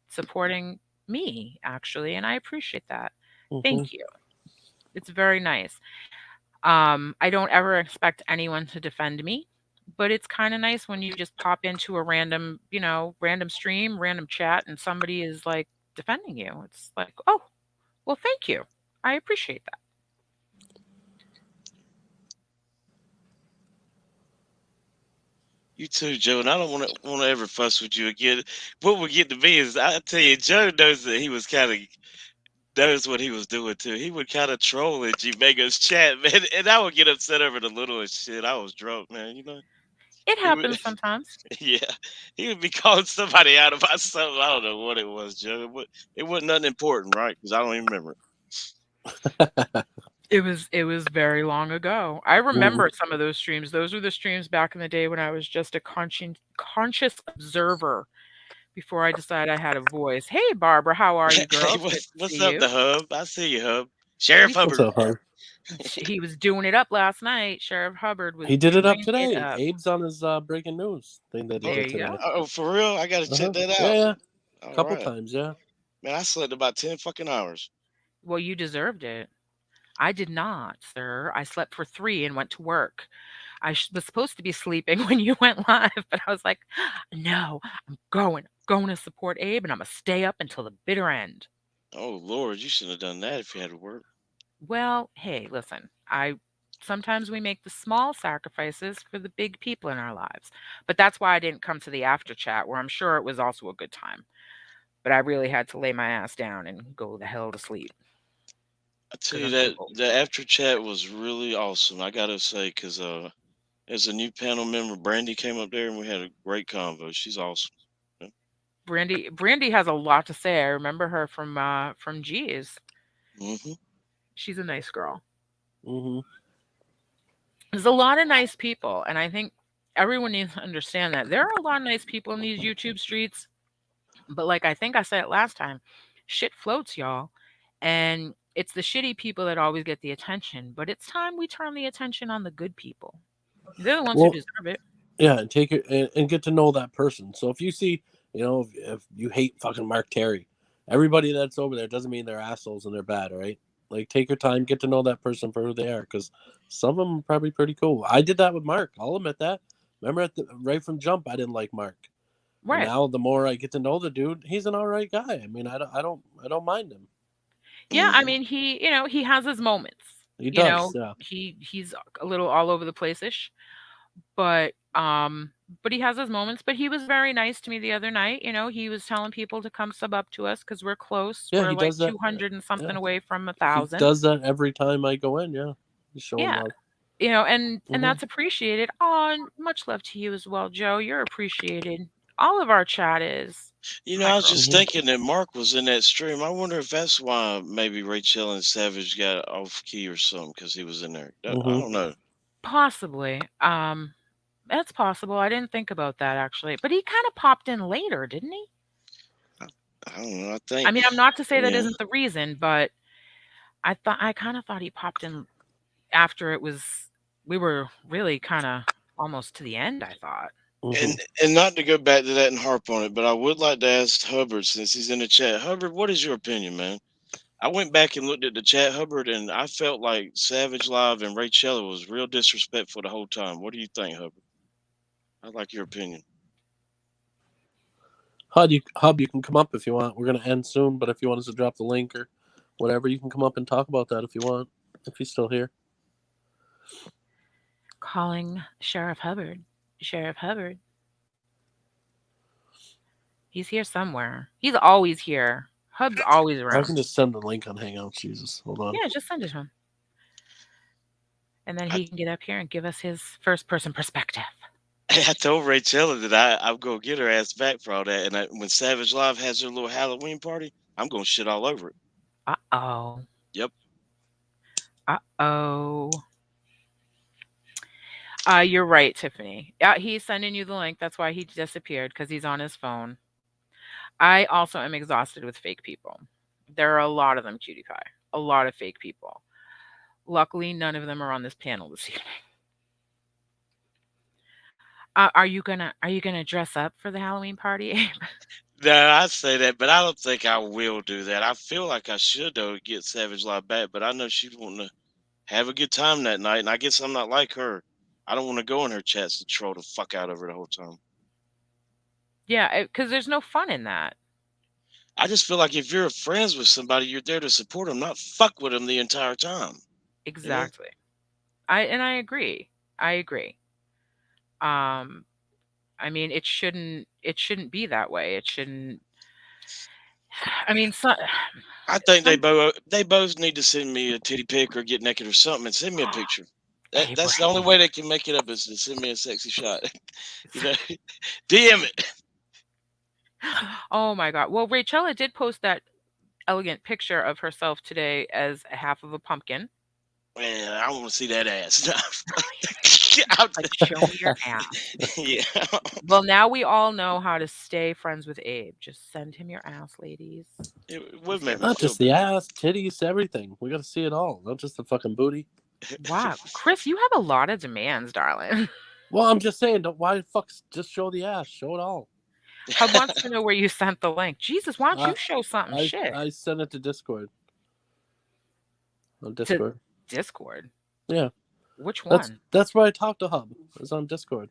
supporting me actually, and I appreciate that. Hmm. Thank you. It's very nice. I don't ever expect anyone to defend me, but it's kind of nice when you just pop into a random, random stream, random chat, and somebody is like defending you. It's like, oh, well, thank you. I appreciate that. You too, Joe. And I don't want to ever fuss with you again. What will get to me is I tell you, Joe knows that he was kind of knows what he was doing too. He would kind of troll in G Mega's chat, man, and I would get upset over the littlest shit. I was drunk, man. You know, It he would, happens sometimes. yeah, he would be calling somebody out about something. I don't know what it was, Joe. It wasn't nothing important, right? Because I don't even remember. It was very long ago. I Hmm. remember some of those streams. Those were the streams back in the day when I was just a conscious observer before I decided I had a voice. Hey, Barbara, how are you, girl? Hey, It's good to what's see up, you. the hub? I see you, hub. Sheriff He's What's Hubbard. up, hon? he was doing it up last night. Sheriff Hubbard was He did it up doing it today. up. Abe's on his breaking news thing that he Oh, There did you today. go. oh, for real? I gotta Uh check huh. that Yeah, out. yeah. All Couple right, times, yeah. man. I slept about 10 fucking hours. Well, you deserved it. I did not, sir. I slept for 3 and went to work. Was supposed to be sleeping when you went live, but I was like, "No, I'm going to support Abe, and Imma stay up until the bitter end." Oh Lord, you shouldn't have done that if you had to work. Well, hey, listen, I sometimes we make the small sacrifices for the big people in our lives, but that's why I didn't come to the after chat where I'm sure it was also a good time, but I really had to lay my ass down and go the hell to sleep I tell because you I'm too that old. the after chat was really awesome. I gotta say, because as a new panel member, Brandy came up there and we had a great convo. She's awesome. Yeah. Brandy has a lot to say. I remember her from G's. Hmm. She's a nice girl. Hmm. There's a lot of nice people, and I think everyone needs to understand that there are a lot of nice people in these YouTube streets. But like I think I said it last time, shit floats, y'all. And it's the shitty people that always get the attention. But it's time we turn the attention on the good people. They're the ones who Well, deserve it. yeah, and take it and get to know that person. So if you see, if you hate fucking Mark Terry, everybody that's over there doesn't mean they're assholes and they're bad, all right? Like, take your time, get to know that person for who they are, because some of them are probably pretty cool. I did that with Mark. I'll admit that. Remember, right from jump, I didn't like Mark, and Right. now the more I get to know the dude, he's an all right guy. I mean, I don't mind him. Yeah, I Hmm. mean he has his moments. He does, yeah. He's a little all over the place-ish. But but he has his moments. But he was very nice to me the other night. He was telling people to come sub up to us because we're close. Yeah, We're he like does that. 200 and something Yeah, away from a he thousand. does that every time I go in. Yeah, he's showing Yeah. love. And Hmm. that's appreciated. Oh, and much love to you as well, Joe. You're appreciated. All of our chat is. You know, Hi, I was girl. just thinking that Mark was in that stream. I wonder if that's why maybe Rachel and Savage got off key or something because he was in there. I don't know. Possibly. That's possible. I didn't think about that actually. But he kind of popped in later, didn't he? I don't know. I I think, mean, I'm not to say that yeah. isn't the reason, but I kind of thought he popped in after it was we were really kind of almost to the end, I thought. And not to go back to that and harp on it, but I would like to ask Hubbard since he's in the chat. Hubbard, what is your opinion, man? I went back and looked at the chat, Hubbard, and I felt like Savage Live and Rachella was real disrespectful the whole time. What do you think, Hubbard? I'd like your opinion. Hub, you can come up if you want. We're gonna end soon, but if you want us to drop the link or whatever, you can come up and talk about that if you want. If he's still here. Calling Sheriff Hubbard. Sheriff Hubbard. He's here somewhere. He's always here. Hub's always I around. can just send the link on Hangouts. Jesus, hold on. Yeah, just send it to him. And then he can get up here and give us his first person perspective. I told Rachella that I'm going to get her ass back for all that. And when Savage Live has her little Halloween party, I'm going to shit all over it. Uh-oh. Yep. Uh-oh. You're right, Tiffany. He's sending you the link. That's why he disappeared, because he's on his phone. I also am exhausted with fake people. There are a lot of them, Cutie Pie. A lot of fake people. Luckily, none of them are on this panel this evening. Are you gonna dress up for the Halloween party, Abe? No, I say that, but I don't think I will do that. I feel like I should, though, get Savage Live back, but I know she's wanting to have a good time that night, and I guess I'm not like her. I don't want to go in her chats to troll the fuck out of her the whole time. Yeah, because there's no fun in that. I just feel like if you're friends with somebody, you're there to support them, not fuck with them the entire time. Exactly. You know? I agree. I agree. I mean, it shouldn't be that way. It shouldn't. I mean, I think they both need to send me a titty pic or get naked or something and send me a picture. That's the only way they can make it up is to send me a sexy shot. You know, DM it. Oh my God. Well, Rachella did post that elegant picture of herself today as half of a pumpkin. Man, I want to see that ass. Like, show me your ass. Yeah. Well, now we all know how to stay friends with Abe. Just send him your ass, ladies. It would make me Not feel just the better. ass, titties, everything. We got to see it all, not just the fucking booty. Wow, Chris, you have a lot of demands, darling. Well, I'm just saying, why the fuck just show the ass? Show it all. Hub wants to know where you sent the link. Jesus, why don't you show something? Shit. I sent it to Discord. On Discord. Discord? Yeah. Which one? That's where I talked to Hub. It's on Discord.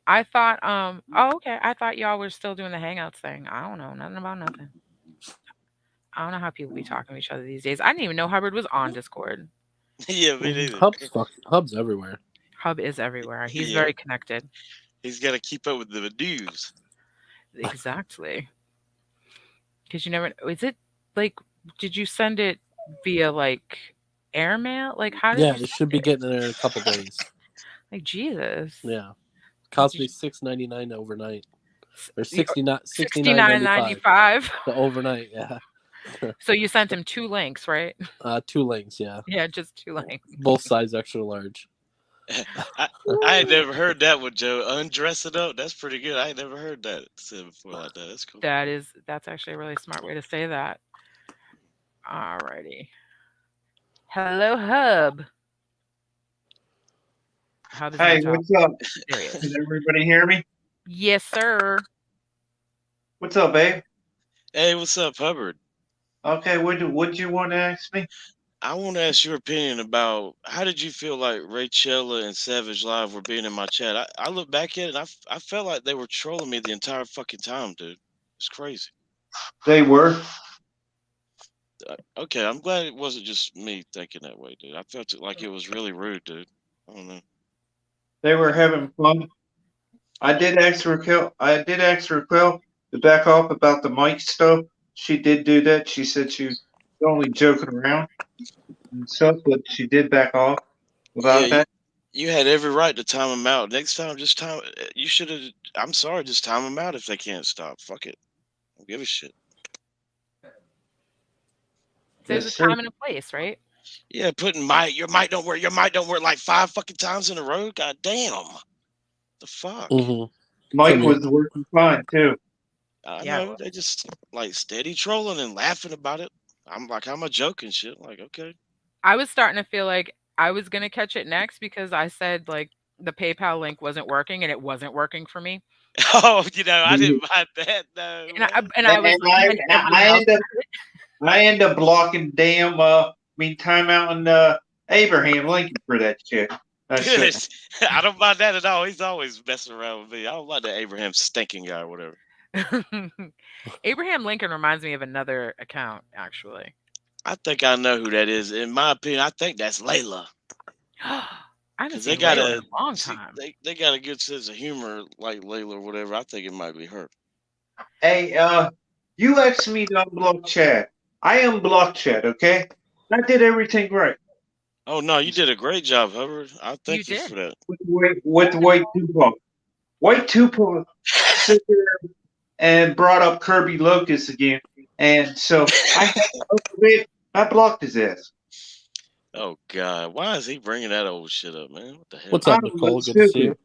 I thought, oh, okay. I thought y'all were still doing the Hangouts thing. I don't know nothing about nothing. I don't know how people be talking to each other these days. I didn't even know Hubbard was on Discord. Yeah, me neither. Hub's everywhere. Hub is everywhere. He's very connected. He's got to keep up with the news. Exactly. Because you never. Is it like? Did you send it via like airmail? Like how did? Yeah, it should be getting there in a couple days. Like Jesus. Yeah, cost me $6.99 overnight, or $69.95 the overnight. Yeah. So you sent him 2 links, right? 2 links. Yeah. Yeah, just 2 links. Both size extra large. I ain't never heard that one, Joe. Undress it up. That's pretty good. I ain't never heard that said before like that. That's cool. That's actually a really smart way to say that. Alrighty. Hello, Hub. Hey, what's up? Can everybody hear me? Yes, sir. What's up, babe? Hey, what's up, Hubbard? Okay, what you want to ask me? I want to ask your opinion about how did you feel like Rachella and Savage Live were being in my chat? I look back at it and I felt like they were trolling me the entire fucking time, dude. It's crazy. They were. Okay, I'm glad it wasn't just me thinking that way, dude. I felt it like it was really rude, dude. I don't know. They were having fun. I did ask Raquel to back off about the mic stuff. She did do that. She said she was only joking around and stuff, but she did back off about that. You had every right to time them out. Next time, just time. You should have. I'm sorry, just time them out if they can't stop. Fuck it. Don't give a shit. There's Yes, a sir. time and a place, right? Yeah, putting your mic don't work. Your mic don't work like 5 fucking times in a row. God damn. The fuck. Mm-hmm. Mike me. was working fine too. I Yeah. know they just like steady trolling and laughing about it. I'm a joke and shit. Like, okay. I was starting to feel like I was gonna catch it next because I said like the PayPal link wasn't working and it wasn't working for me. Oh, I didn't mind that. No, And I what? and I was And like, and everybody I else end up I end up blocking damn timeout and Abraham Lincoln for that shit. That Good. shit. I don't mind that at all. He's always messing around with me. I don't like that Abraham stinking guy or whatever. Abraham Lincoln reminds me of another account, actually. I think I know who that is. In my opinion, I think that's Layla. I haven't Because they seen got Layla in a a long time. they got a good sense of humor like Layla or whatever. I think it might be her. Hey, you asked me to unblock chat. I unblocked chat, okay? I did everything right. Oh no, you did a great job, Hubbard. I You thank you did. for that. With White Tupac. White Tupac sit there and brought up Kirby Locust again. And so I blocked his ass. Oh God, why is he bringing that old shit up, man? What the hell? What's I up, don't know, Nicole? it's Good to see stupid. you.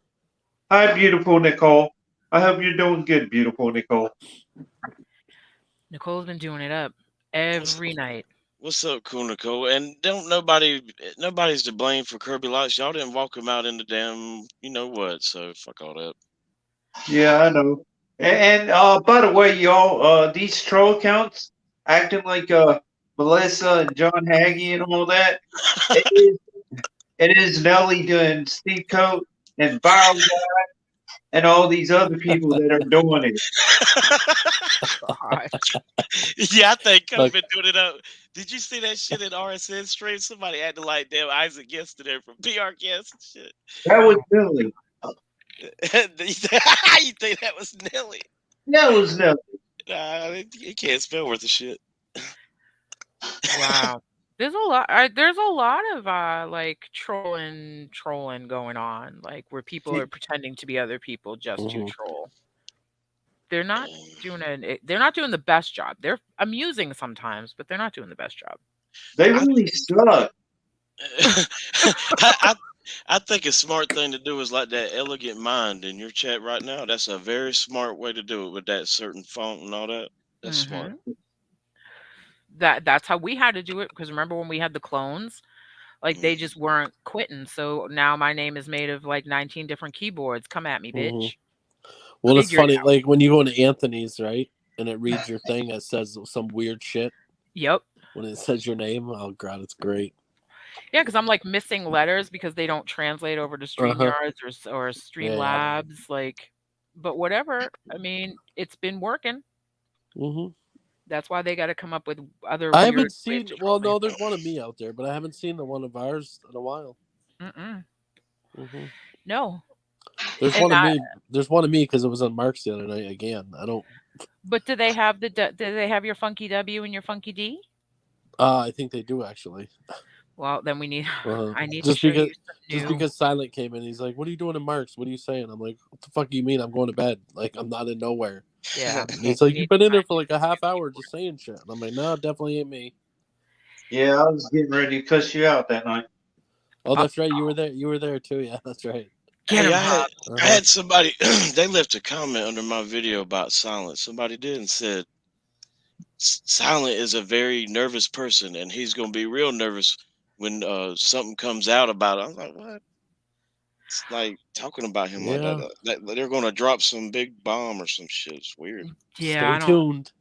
Hi, beautiful Nicole. I hope you're doing good, beautiful Nicole. Nicole's been doing it up every night. What's up, cool Nicole? And don't nobody's to blame for Kirby Lights. Y'all didn't walk him out in the damn, you know what? So fuck all that. Yeah, I know. And by the way, y'all, these troll accounts acting like Melissa and John Hagee and all that. It is, it is Nelly doing Steve Coat and Viral Guy and all these other people that are doing it. God. Yeah, I think Co's Look. been doing it up. Did you see that shit in RSN stream? Somebody acted like damn Isaac yesterday from PRKS and shit. That was Nelly. You think that was Nelly? That was Nelly. Nah, he can't spell worth a shit. Wow. There's a lot of like trolling going on, like where people are pretending to be other people just to Mhm. troll. They're not they're not doing the best job. They're amusing sometimes, but they're not doing the best job. They I- really suck. I think a smart thing to do is like that elegant mind in your chat right now. That's a very smart way to do it with that certain font and all that. That's smart. Mhm. That's how we had to do it because remember when we had the clones? Like they just weren't quitting. So now my name is made of like 19 different keyboards. Come at me, Mhm. bitch. Well, it's Figure it funny, out. like when you go into Anthony's, right, and it reads your thing, it says some weird shit. Yep. When it says your name, oh god, it's great. Yeah, because I'm like missing letters because they don't translate over to StreamYards or Streamlabs. Like, but whatever. I mean, it's been working. Mm-hmm. That's why they got to come up with other I weird haven't ways seen. to Well, troll no, me. there's one of me out there, but I haven't seen the one of ours in a while. Mm-mm. Mm-hmm. No. There's And one of I, me. There's one of me because it was on Mark's the other night again. I don't. but do they have do they have your funky W and your funky D? I think they do actually. Well, then we need. I need to Just show because, you some new. Silent came in, he's like, "What are you doing in Mark's? What are you saying?" I'm like, "What the fuck do you mean? I'm going to bed. Like I'm not in nowhere." Yeah. And he's we like, need "You've been to in there find for you like a some half new hour keyboards. just saying shit." And I'm like, "No, it definitely ain't me." Yeah, I was getting ready to cuss you out that night. Oh, that's right. You were there. You were there too. Yeah, that's right. Get Hey, him, I had Hub. I had somebody they left a comment under my video about Silent. Somebody did and said Silent is a very nervous person and he's gonna be real nervous when something comes out about it. I'm like, what? It's like talking about him like Yeah. that they're gonna drop some big bomb or some shit. It's weird. Yeah, Stay tuned.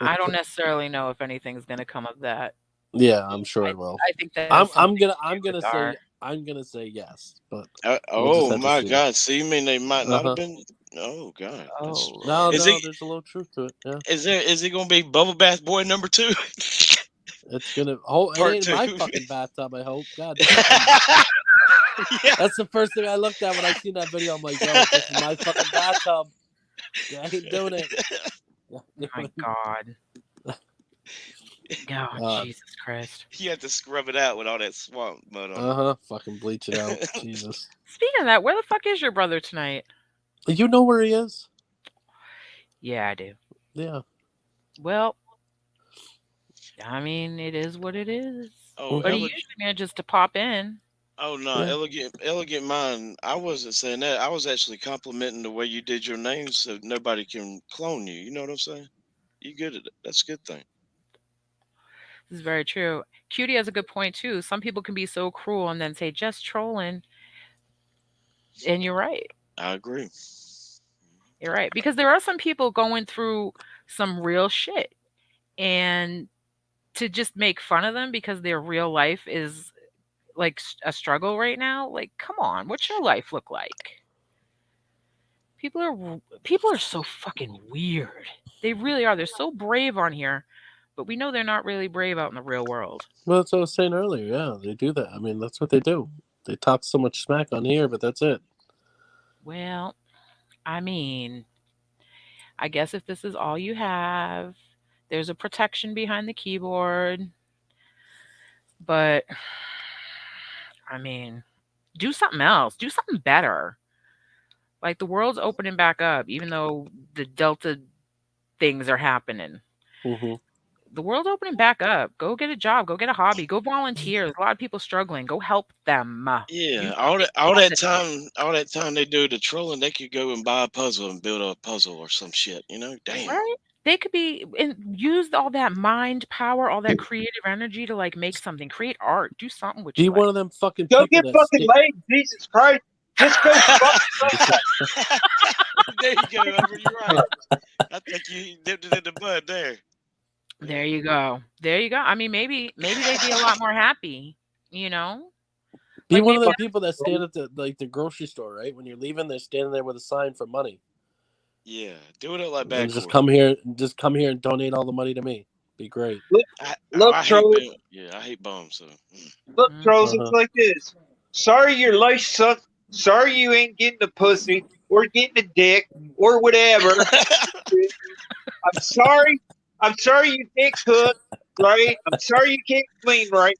I don't necessarily know if anything's gonna come of that. Yeah, I'm sure it will. I think that I'm has something to I'm do gonna with say our. I'm gonna say yes, but we'll just Oh have to my see. God! See, you mean they might not have Uh-huh. been? Oh God! Oh No, Lord. Is no, he? there's a little truth to it. Yeah, Is he gonna be Bubble Bath Boy number 2? it's gonna. Oh, it Part ain't 2. my fucking bathtub. I hope. God, Yeah. that's the first thing I looked at when I seen that video. I'm like, yo, if this is my fucking bathtub, I ain't doing it. My God. Oh, Jesus Christ. You have to scrub it out with all that swamp mud on it. Fucking bleach it out. Jesus. Speaking of that, where the fuck is your brother tonight? You know where he is? Yeah, I do. Yeah. Well, I mean, it is what it is. Oh, But he elegant. usually manages to pop in. Oh no, Yeah. elegant mind. I wasn't saying that. I was actually complimenting the way you did your name, so nobody can clone you. You know what I'm saying? You good at it. That's a good thing. This is very true. Cutie has a good point too. Some people can be so cruel and then say just trolling, and you're right. I agree. You're right because there are some people going through some real shit, and to just make fun of them because their real life is like a struggle right now. Like, come on, what's your life look like? People are so fucking weird. They really are. They're so brave on here, but we know they're not really brave out in the real world. Well, that's what I was saying earlier. Yeah, they do that. I mean, that's what they do. They talk so much smack on here, but that's it. Well, I mean, I guess if this is all you have, there's a protection behind the keyboard. But I mean, do something else. Do something better. Like the world's opening back up, even though the Delta things are happening. Mm-hmm. The world's opening back up. Go get a job. Go get a hobby. Go volunteer. There's a lot of people struggling. Go help them. Yeah, Do all that something. time they do the trolling, they could go and buy a puzzle and build a puzzle or some shit. You know, damn. Right? They could be and use all that mind power, all that creative energy to like make something, create art, do something with Be your one life. of them fucking Go people get that fucking legs, Jesus Christ. Just go fuck yourself. There you go, Albert. You're right. I think you dipped it in the bud there. There you go. There you go. I mean, maybe they'd be a lot more happy, you know? Be Like one of maybe them people that stand at the grocery store, right? When you're leaving, they're standing there with a sign for money. Yeah, do it up like And bad. just come here and donate all the money to me. Be great. Look, I hate trolls. I hate bombs. So Look, trolls, Uh-huh. it's like this. Sorry your life sucks. Sorry you ain't getting the pussy or getting a dick or whatever. I'm sorry. I'm sorry you can't cook, right? I'm sorry you can't clean right.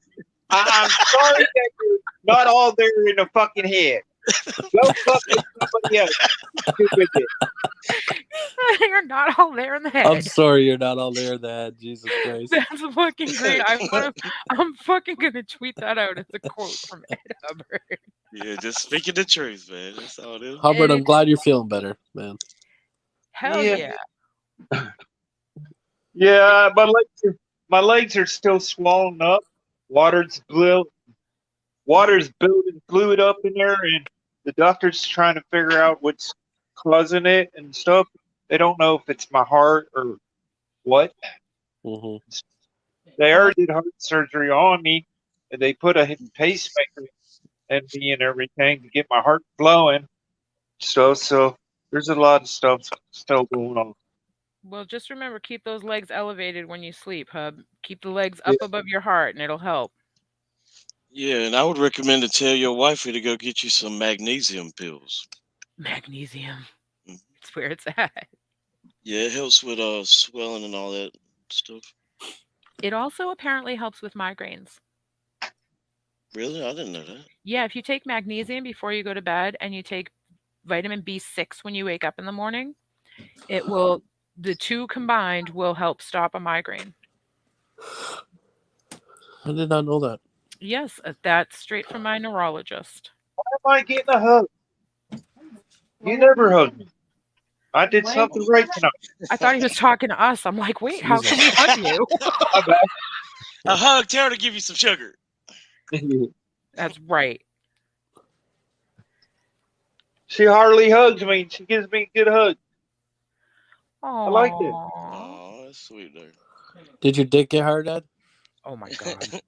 I'm sorry that you're not all there in the fucking head. Go fuck with somebody else. Stupid bitch. you're not all there in the I'm head. sorry you're not all there in the head. Jesus Christ. That's fucking great. I'm fucking gonna tweet that out as a quote from Ed Hubbard. yeah, just speaking the truth, man. That's all it is. Hubbard, I'm glad you're feeling better, man. Hell Yeah. yeah. Yeah, my legs are still swollen up. Water's building fluid up in there, and the doctor's trying to figure out what's causing it and stuff. They don't know if it's my heart or what. Mm-hmm. They already did heart surgery on me, and they put a pacemaker in me and everything to get my heart flowing. So there's a lot of stuff still going on. Well, just remember, keep those legs elevated when you sleep, Hub. Keep the legs up above your heart, and it'll help. Yeah, and I would recommend to tell your wifey to go get you some magnesium pills. Magnesium. Mhm. It's where it's at. Yeah, it helps with swelling and all that stuff. It also apparently helps with migraines. Really? I didn't know that. Yeah, if you take magnesium before you go to bed and you take vitamin B6 when you wake up in the morning, the two combined will help stop a migraine. I did not know that. Yes, that's straight from my neurologist. Why am I getting a hug? You never hugged me. I did something right tonight. I thought he was talking to us. I'm like, wait, how can we hug you? A hug. Tell her to give you some sugar. That's right. She hardly hugs me. She gives me a good hug. I like it. Oh, that's sweet there. Did your dick get hard, Ed? Oh my god.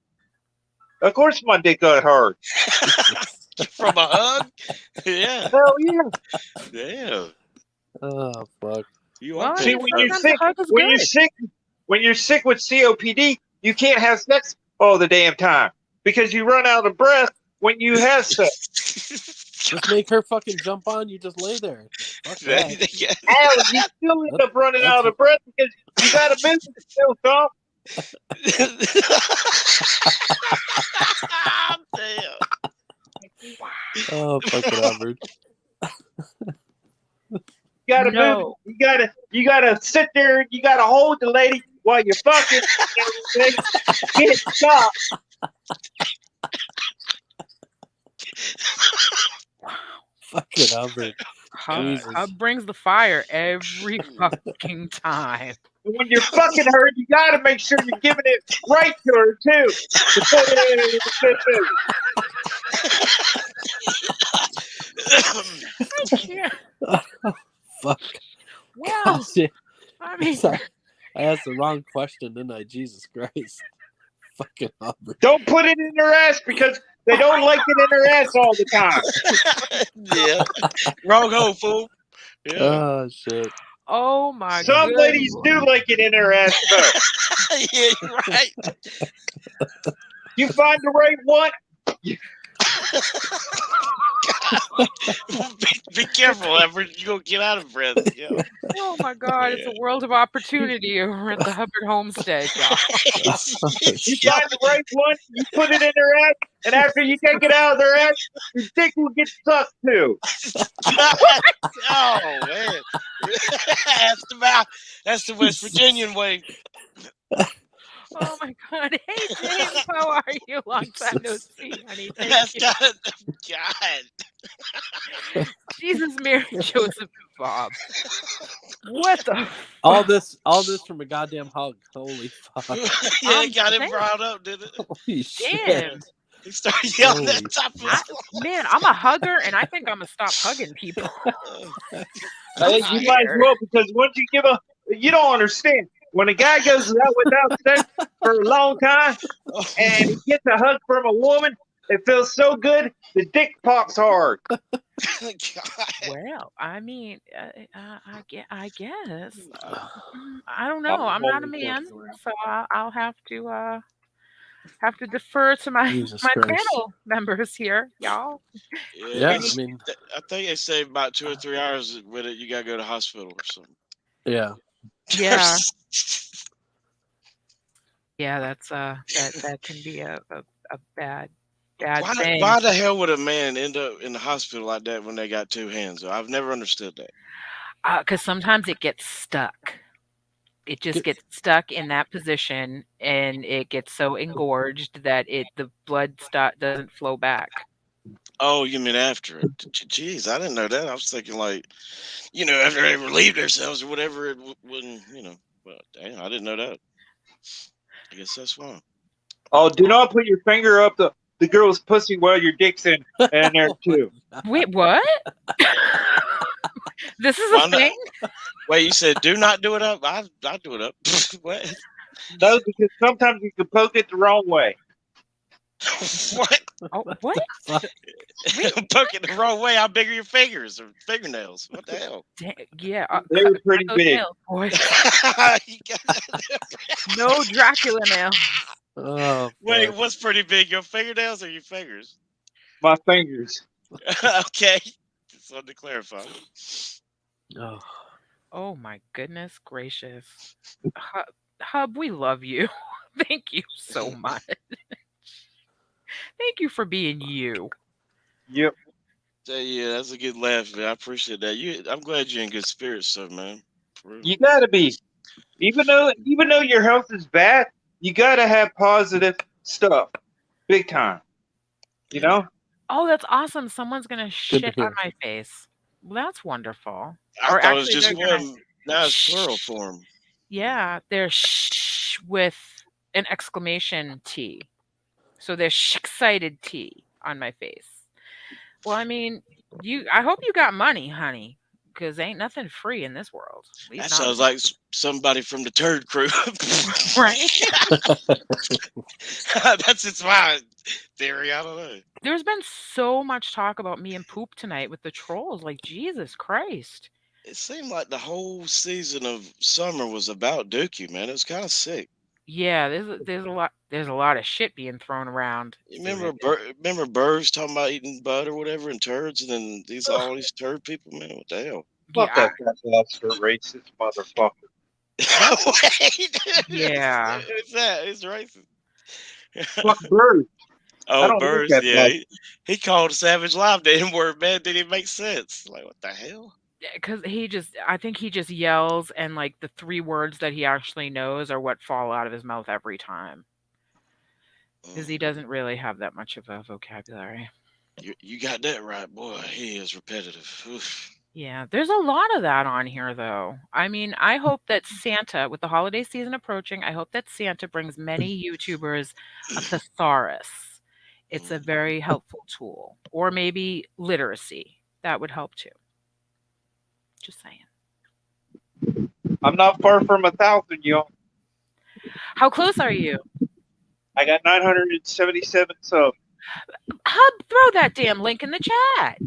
Of course my dick got hard. From a hug? Yeah. Hell yeah. Damn. Oh fuck. You Well, are See, paying when for you're it. sometimes a sick, hug is when you're good. sick, when you're sick with COPD, you can't have sex all the damn time because you run out of breath when you have sex. Just make her fucking jump on you. Just lay there. Fuck that. Yeah. Hell, you still end up running out of breath because you got to move yourself, Tom. Damn. Oh, fucking Hubbard. You gotta sit there and you gotta hold the lady while you're fucking and everything. Can't stop. Fucking Hubbard. Jesus. Hub brings the fire every fucking time. And when you're fucking her, you gotta make sure you're giving it right to her too. I can't. Fuck. Well, I mean, Sorry. I asked the wrong question, didn't I? Jesus Christ. Fucking Hubbard. Don't put it in her ass because they don't like it in her ass all the time. Yeah. Wrong hole, fool. Yeah. Oh, shit. oh my Some good ladies Lord. do like it in her ass though. Yeah, you're right. You find the right one. Be careful, Everett. You're going to get out of breath. Yeah. Oh my God, it's a world of opportunity over at the Hubbard Homestead, y'all. You find the right one, you put it in her ass, and after you take it out of their ass, your dick will get sucked too. Oh, man. That's the West Virginian way. Oh my God. Hey, James, how are you? Long time no see, honey. Thank That's you. God. Jesus, Mary, Joseph, and Bob. What the All this from a goddamn hug. Holy fuck. Yeah, it got him Damn. brought up, didn't it? Holy shit. Damn. He started yelling Holy at top of his Man, I'm a hugger, and I think I'm going to stop hugging people. You might as well, because once you you don't understand. When a guy goes out without sex for a long time and he gets a hug from a woman, it feels so good, the dick pops hard. God. Well, I mean, I guess. I don't know. I'm not a man, so I'll have to defer to my Jesus my Christ. panel members here, y'all. Yeah, I mean, I think they say about 2 or 3 hours with it, you got to go to the hospital or something. yeah. Yeah. Yeah, that's that can be a bad thing. Why the hell would a man end up in the hospital like that when they got two hands? I've never understood that. Because sometimes it gets stuck. It just gets stuck in that position, and it gets so engorged that the blood doesn't flow back. Oh, you mean after it? Jeez, I didn't know that. I was thinking like, after they relieved themselves or whatever, it wouldn't, But damn, I didn't know that. I guess that's why. Oh, do not put your finger up the girl's pussy while your dick's in there too. Wait, what? This is a thing? Wait, you said do not do it up? I'll do it up. What? No, because sometimes you can poke it the wrong way. What? Oh, what? Poke it the wrong way. How big are your fingers or fingernails? What the hell? Yeah, They were pretty those big. nails, boy. You got No Dracula nails. Oh, Wait, fuck. what's pretty big? Your fingernails or your fingers? My fingers. Okay. Just wanted to clarify. Oh. Oh my goodness gracious. Hub, we love you. Thank you so much. Thank you for being you. Yep. Yeah, that's a good laugh, man. I appreciate that. I'm glad you're in good spirits, sir, man. For real. You gotta be. Even though your health is bad, you gotta have positive stuff. Big time. You know? Oh, that's awesome. Someone's gonna to shit on hear. my face. Well, that's wonderful. I Or thought it was actually, just they're gonna- one. Now it's plural form. Yeah, they're with an exclamation T. So there's excited T on my face. Well, I mean, I hope you got money, honey, because ain't nothing free in this world. At least That not- sounds like somebody from the Turd Crew. right. That's just my theory. I don't know. There's been so much talk about me and poop tonight with the trolls. Like, Jesus Christ. It seemed like the whole season of summer was about Dookie, man. It was kind of sick. Yeah, there's a lot of shit being thrown around. You remember birds talking about eating butt or whatever and turds, and then all these turd people, man. What the hell? Fuck that racist motherfucker. Wait, Yeah. what's that? It's racist. Fuck birds. I Oh, don't like birds. that Yeah, life. he called Savage Live the N word, man. Didn't even make sense. Like, what the hell? Because I think he just yells, and like the 3 words that he actually knows are what fall out of his mouth every time. Because he Mm, doesn't really have that much of a vocabulary. you got that right, boy. He is repetitive. Oof. Yeah, there's a lot of that on here, though. I mean, I hope that Santa, with the holiday season approaching, I hope that Santa brings many YouTubers a thesaurus. It's a Mm. very helpful tool. Or maybe literacy. That would help too. Just saying. I'm not far from 1,000, y'all. How close are you? I got 977 subs. Hub, throw that damn link in the chat.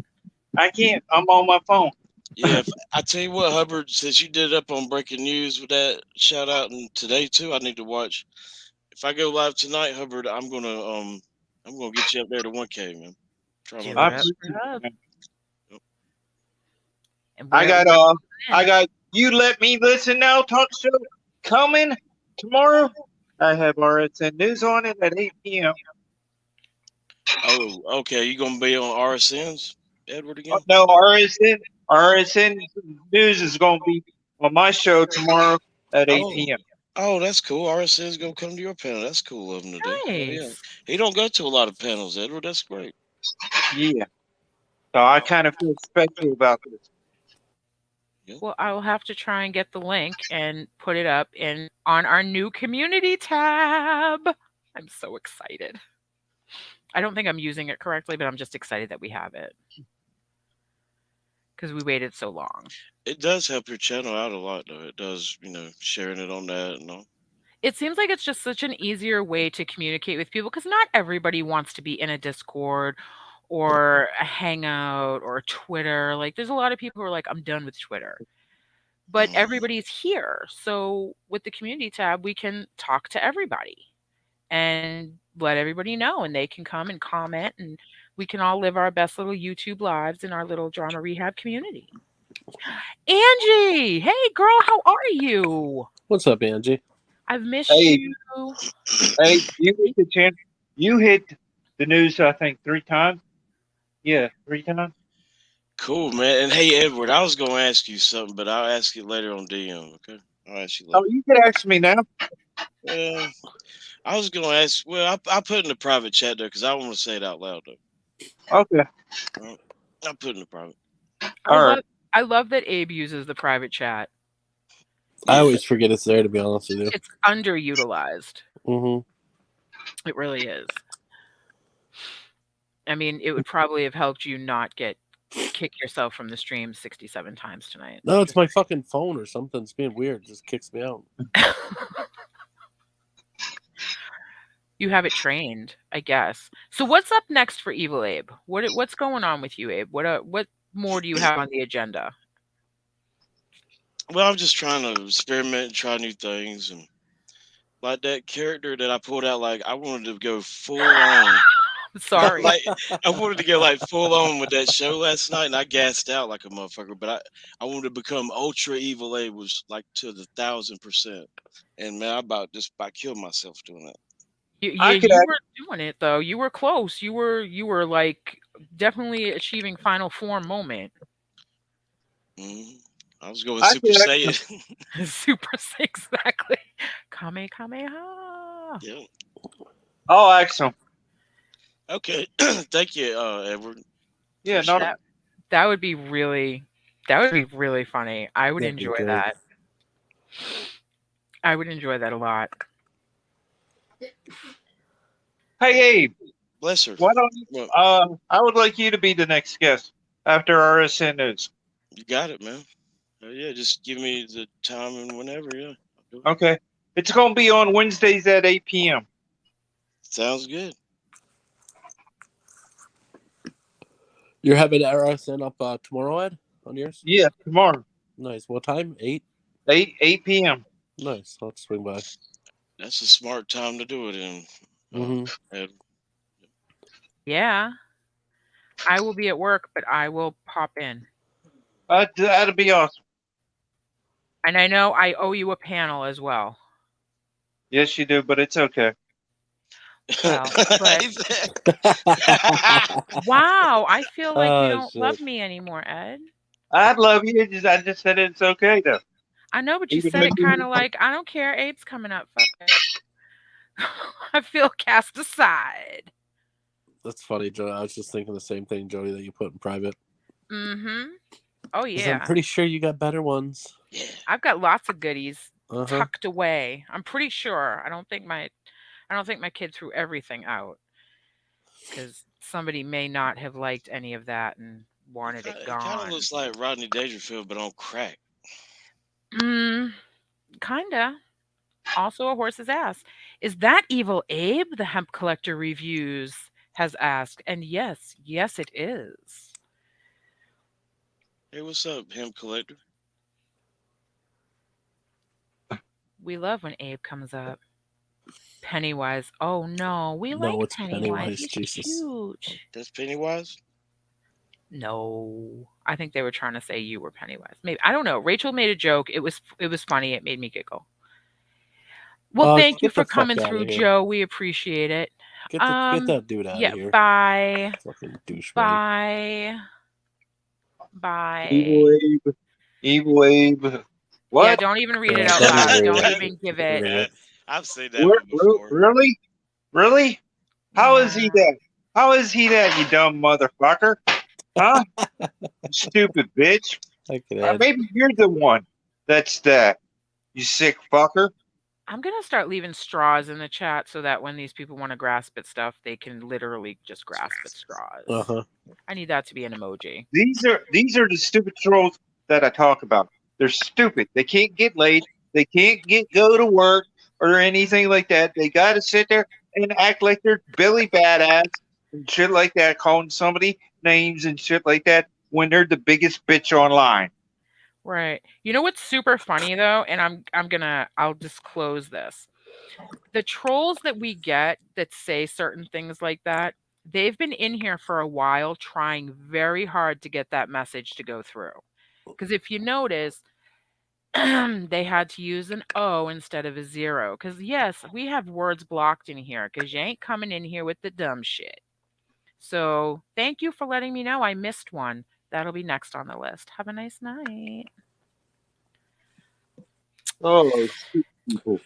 I can't. I'm on my phone. Yeah, I tell you what, Hubbard, since you did up on breaking news with that shout out, and today too, I need to watch. If I go live tonight, Hubbard, I'm gonna get you up there to 1K, man. Try my Do I it up best. for appreciate Hub. it, man. Yep. And I got we're I in. got You Let Me Listen Now talk show coming tomorrow. I have RSN News on it at 8 p.m. Oh, okay. You gonna be on RSNs, Edward Oh, again? no, RSN News is going to be on my show tomorrow at 8 Oh, p.m. oh, that's cool. RSN's gonna come to your panel. That's cool of him to do. Oh yeah, Nice. he don't go to a lot of panels, Edward. That's great. Yeah. So I kind of feel special about this. Yeah. Well, I will have to try and get the link and put it up in on our new community tab. I'm so excited. I don't think I'm using it correctly, but I'm just excited that we have it because we waited so long. It does help your channel out a lot, though. It does, sharing it on that and all. It seems like it's just such an easier way to communicate with people because not everybody wants to be in a Discord or a Hangout or Twitter. Like, there's a lot of people who are like, I'm done with Twitter. But Mhm. everybody's here. So with the community tab, we can talk to everybody and let everybody know, and they can come and comment, and we can all live our best little YouTube lives in our little drama rehab community. Angie, hey girl, how are you? What's up, Angie? I've missed Hey, you. hey, you hit the channel. You hit the news, I think, 3 times. Yeah, 3 times. Cool, man. And hey, Edward, I was gonna ask you something, but I'll ask you later on DM. Okay, I'll ask you Oh, later. you could ask me now. Well, I was gonna ask. Well, I put it in the private chat though, because I want to say it out loud though. Okay. All right. I put it in the private. I All love right. I love that Abe uses the private chat. I Yeah. always forget it's there, to be honest with you. It's underutilized. Hmm. It really is. I mean, it would probably have helped you not kick yourself from the stream 67 times tonight. No, it's my fucking phone or something. It's being weird. It just kicks me out. You have it trained, I guess. So what's up next for Evil Abe? What's going on with you, Abe? What more do you have on the agenda? Well, I'm just trying to experiment and try new things, and like that character that I pulled out, like I wanted to go full on. Sorry. Like I wanted to go like full on with that show last night, and I gassed out like a motherfucker. But I wanted to become ultra evil A, was like to the 1,000%. And man, I about killed myself doing that. I could You were doing it though. You were close. You were like definitely achieving final form moment. hmm I was going I Super could ask. Saiyan. Super exactly. Kamehameha. Yeah. I'll ask him. Okay. Thank you, Edward. Yeah, Appreciate not. it. That would be really funny. I would That'd be enjoy great. that. I would enjoy that a lot. Hey, Abe. Bless her. Why don't you? Well, I would like you to be the next guest after RSN News. you got it, man. Yeah, just give me the time and whenever. Yeah. I'll do it. Okay. It's going to be on Wednesdays at 8 p.m. Sounds good. You're having RSN up tomorrow, Ed, on yours? Yeah, tomorrow. Nice. What time? 8? 8 p.m. Nice. I'll swing by. That's a smart time to do it in. Hmm. Ed. Yeah. I will be at work, but I will pop in. That'd be awesome. And I know I owe you a panel as well. Yes, you do, but it's okay. Well, but He said- wow, I feel like you Oh don't love shit! me anymore, Ed. I love you. I just said it's okay though. I know, but you Even said though it kind of like, I don't care, Abe's coming up. Fuck it. I feel cast aside. That's funny, Joe. I was just thinking the same thing, Jody, that you put in private. Mm-hmm. Oh, 'Cause I'm yeah. pretty sure you got better ones. yeah. I've got lots of goodies Uh huh. tucked away. I'm pretty sure. I don't think my kid threw everything out because somebody may not have liked any of that and wanted it It kind of gone. looks like Rodney Dangerfield, but on crack. Mm, kinda. Also a horse's ass. Is that evil Abe? The hemp collector reviews has asked. And yes, yes, it is. Hey, what's up, hemp collector? We love when Abe comes up. Pennywise. Oh no, we No, like it's Pennywise. Pennywise. He's Jesus. cute. That's Pennywise. No, I think they were trying to say you were Pennywise. Maybe I don't know. Rachel made a joke. It was funny. It made me giggle. Well, thank you Get the for fuck coming out through, of here. Joe. We appreciate it. Get that dude out of Yeah. here. Bye. Fucking douchebag. Bye. Bye. Evil Abe. Evil Abe. Yeah. What? Don't even read it Yeah, out don't loud. even Don't read even it. give Don't it. read it. I've seen that one before. Really? Really? How is he Yeah. that? How is he that, you dumb motherfucker? Huh? Stupid bitch. I could Or add. maybe you're the one that's that. You sick fucker. I'm gonna start leaving straws in the chat so that when these people want to grasp at stuff, they can literally just grasp at straws. Uh huh. I need that to be an emoji. These are the stupid trolls that I talk about. They're stupid. They can't get laid. They can't go to work or anything like that. They got to sit there and act like they're Billy Badass and shit like that, calling somebody names and shit like that when they're the biggest bitch online. Right. You know what's super funny though, and I'll disclose this. The trolls that we get that say certain things like that, they've been in here for a while trying very hard to get that message to go through. Because if you notice, they had to use an O instead of a zero. Because yes, we have words blocked in here because you ain't coming in here with the dumb shit. So thank you for letting me know I missed one. That'll be next on the list. Have a nice night. Oh, stupid people.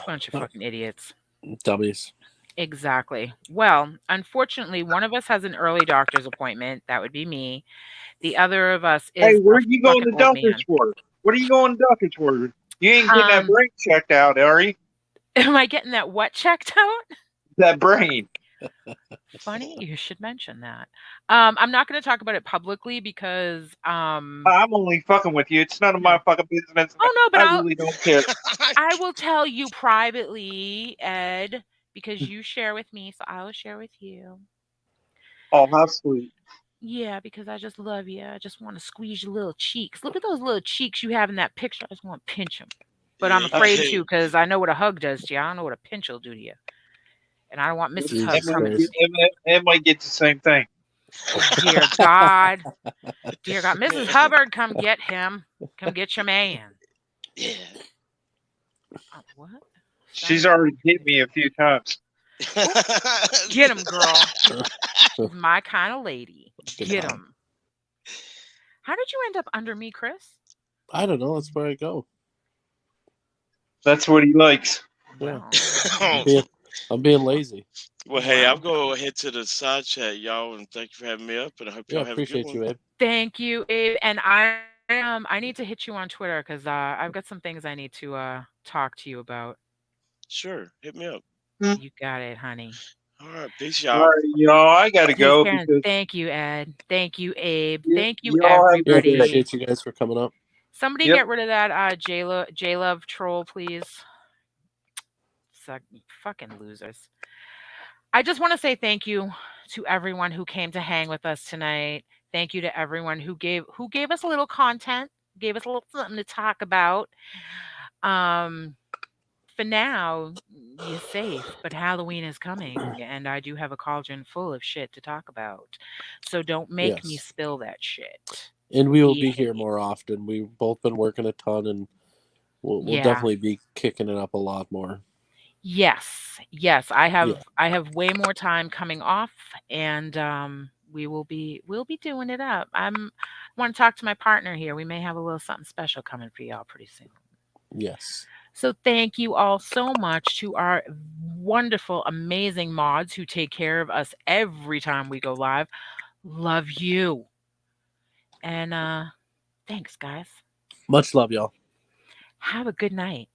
Bunch of fucking idiots. Dummies. Exactly. Well, unfortunately, one of us has an early doctor's appointment. That would be me. The other of us Hey, is where a are you going fucking to old doctors man. for? What are you going to doctors for? You ain't getting that Um, brain checked out, are you? am I getting that what checked out? That brain. Funny, you should mention that. I'm not going to talk about it publicly because I'm only fucking with you. It's none of my no. fucking business. Oh no, but I really don't care. I will tell you privately, Ed, because you share with me, so I will share with you. Oh, how sweet. Yeah, because I just love you. I just want to squeeze your little cheeks. Look at those little cheeks you have in that picture. I just want to pinch them. But I'm Yeah, afraid hey, to because I know what a hug does to you. I don't know what a pinch will do to you. And I don't want Mrs. Hug Jesus coming. Christ. It might get the same thing. Oh, dear God. Dear God. Mrs. Hubbard, come get him. Come get your man. yeah. What? She's already hit me a few times. Get him, girl. She's my kind of lady. Good Get time. him. How did you end up under me, Chris? I don't know. That's where I go. That's what he likes. Yeah. Well, I'm being lazy. Well, hey, Wow. I'm going to head to the side chat, y'all, and thank you for having me up, and I hope Yeah, y'all have a good appreciate one. you, Abe. Thank you, Abe. And I need to hit you on Twitter because I've got some things I need to talk to you about. Sure, hit me up. You got it, honey. All right, peace, All y'all. right, y'all, I gotta Take go care. And because thank you, Ed. Thank you, Abe. y- Thank you, y'all have a Yeah, good day. everybody. appreciate you guys for coming up. Somebody Yep. get rid of that J Love troll, please. Suck, fucking losers. I just want to say thank you to everyone who came to hang with us tonight. Thank you to everyone who gave us a little content, gave us a little something to talk about. Um, for now, you're safe, but Halloween is coming, and I do have a cauldron full of shit to talk about. So don't make me Yes. spill that shit. And we will Ye be here more often. We've both been working a ton, and we'll Yeah. definitely be kicking it up a lot more. Yes. Yes, I Yeah. have way more time coming off, and, we'll be doing it up. I wanna talk to my partner here. We may have a little something special coming for y'all pretty soon. Yes. So thank you all so much to our wonderful, amazing mods who take care of us every time we go live. Love you. And, thanks, guys. Much love, y'all. Have a good night.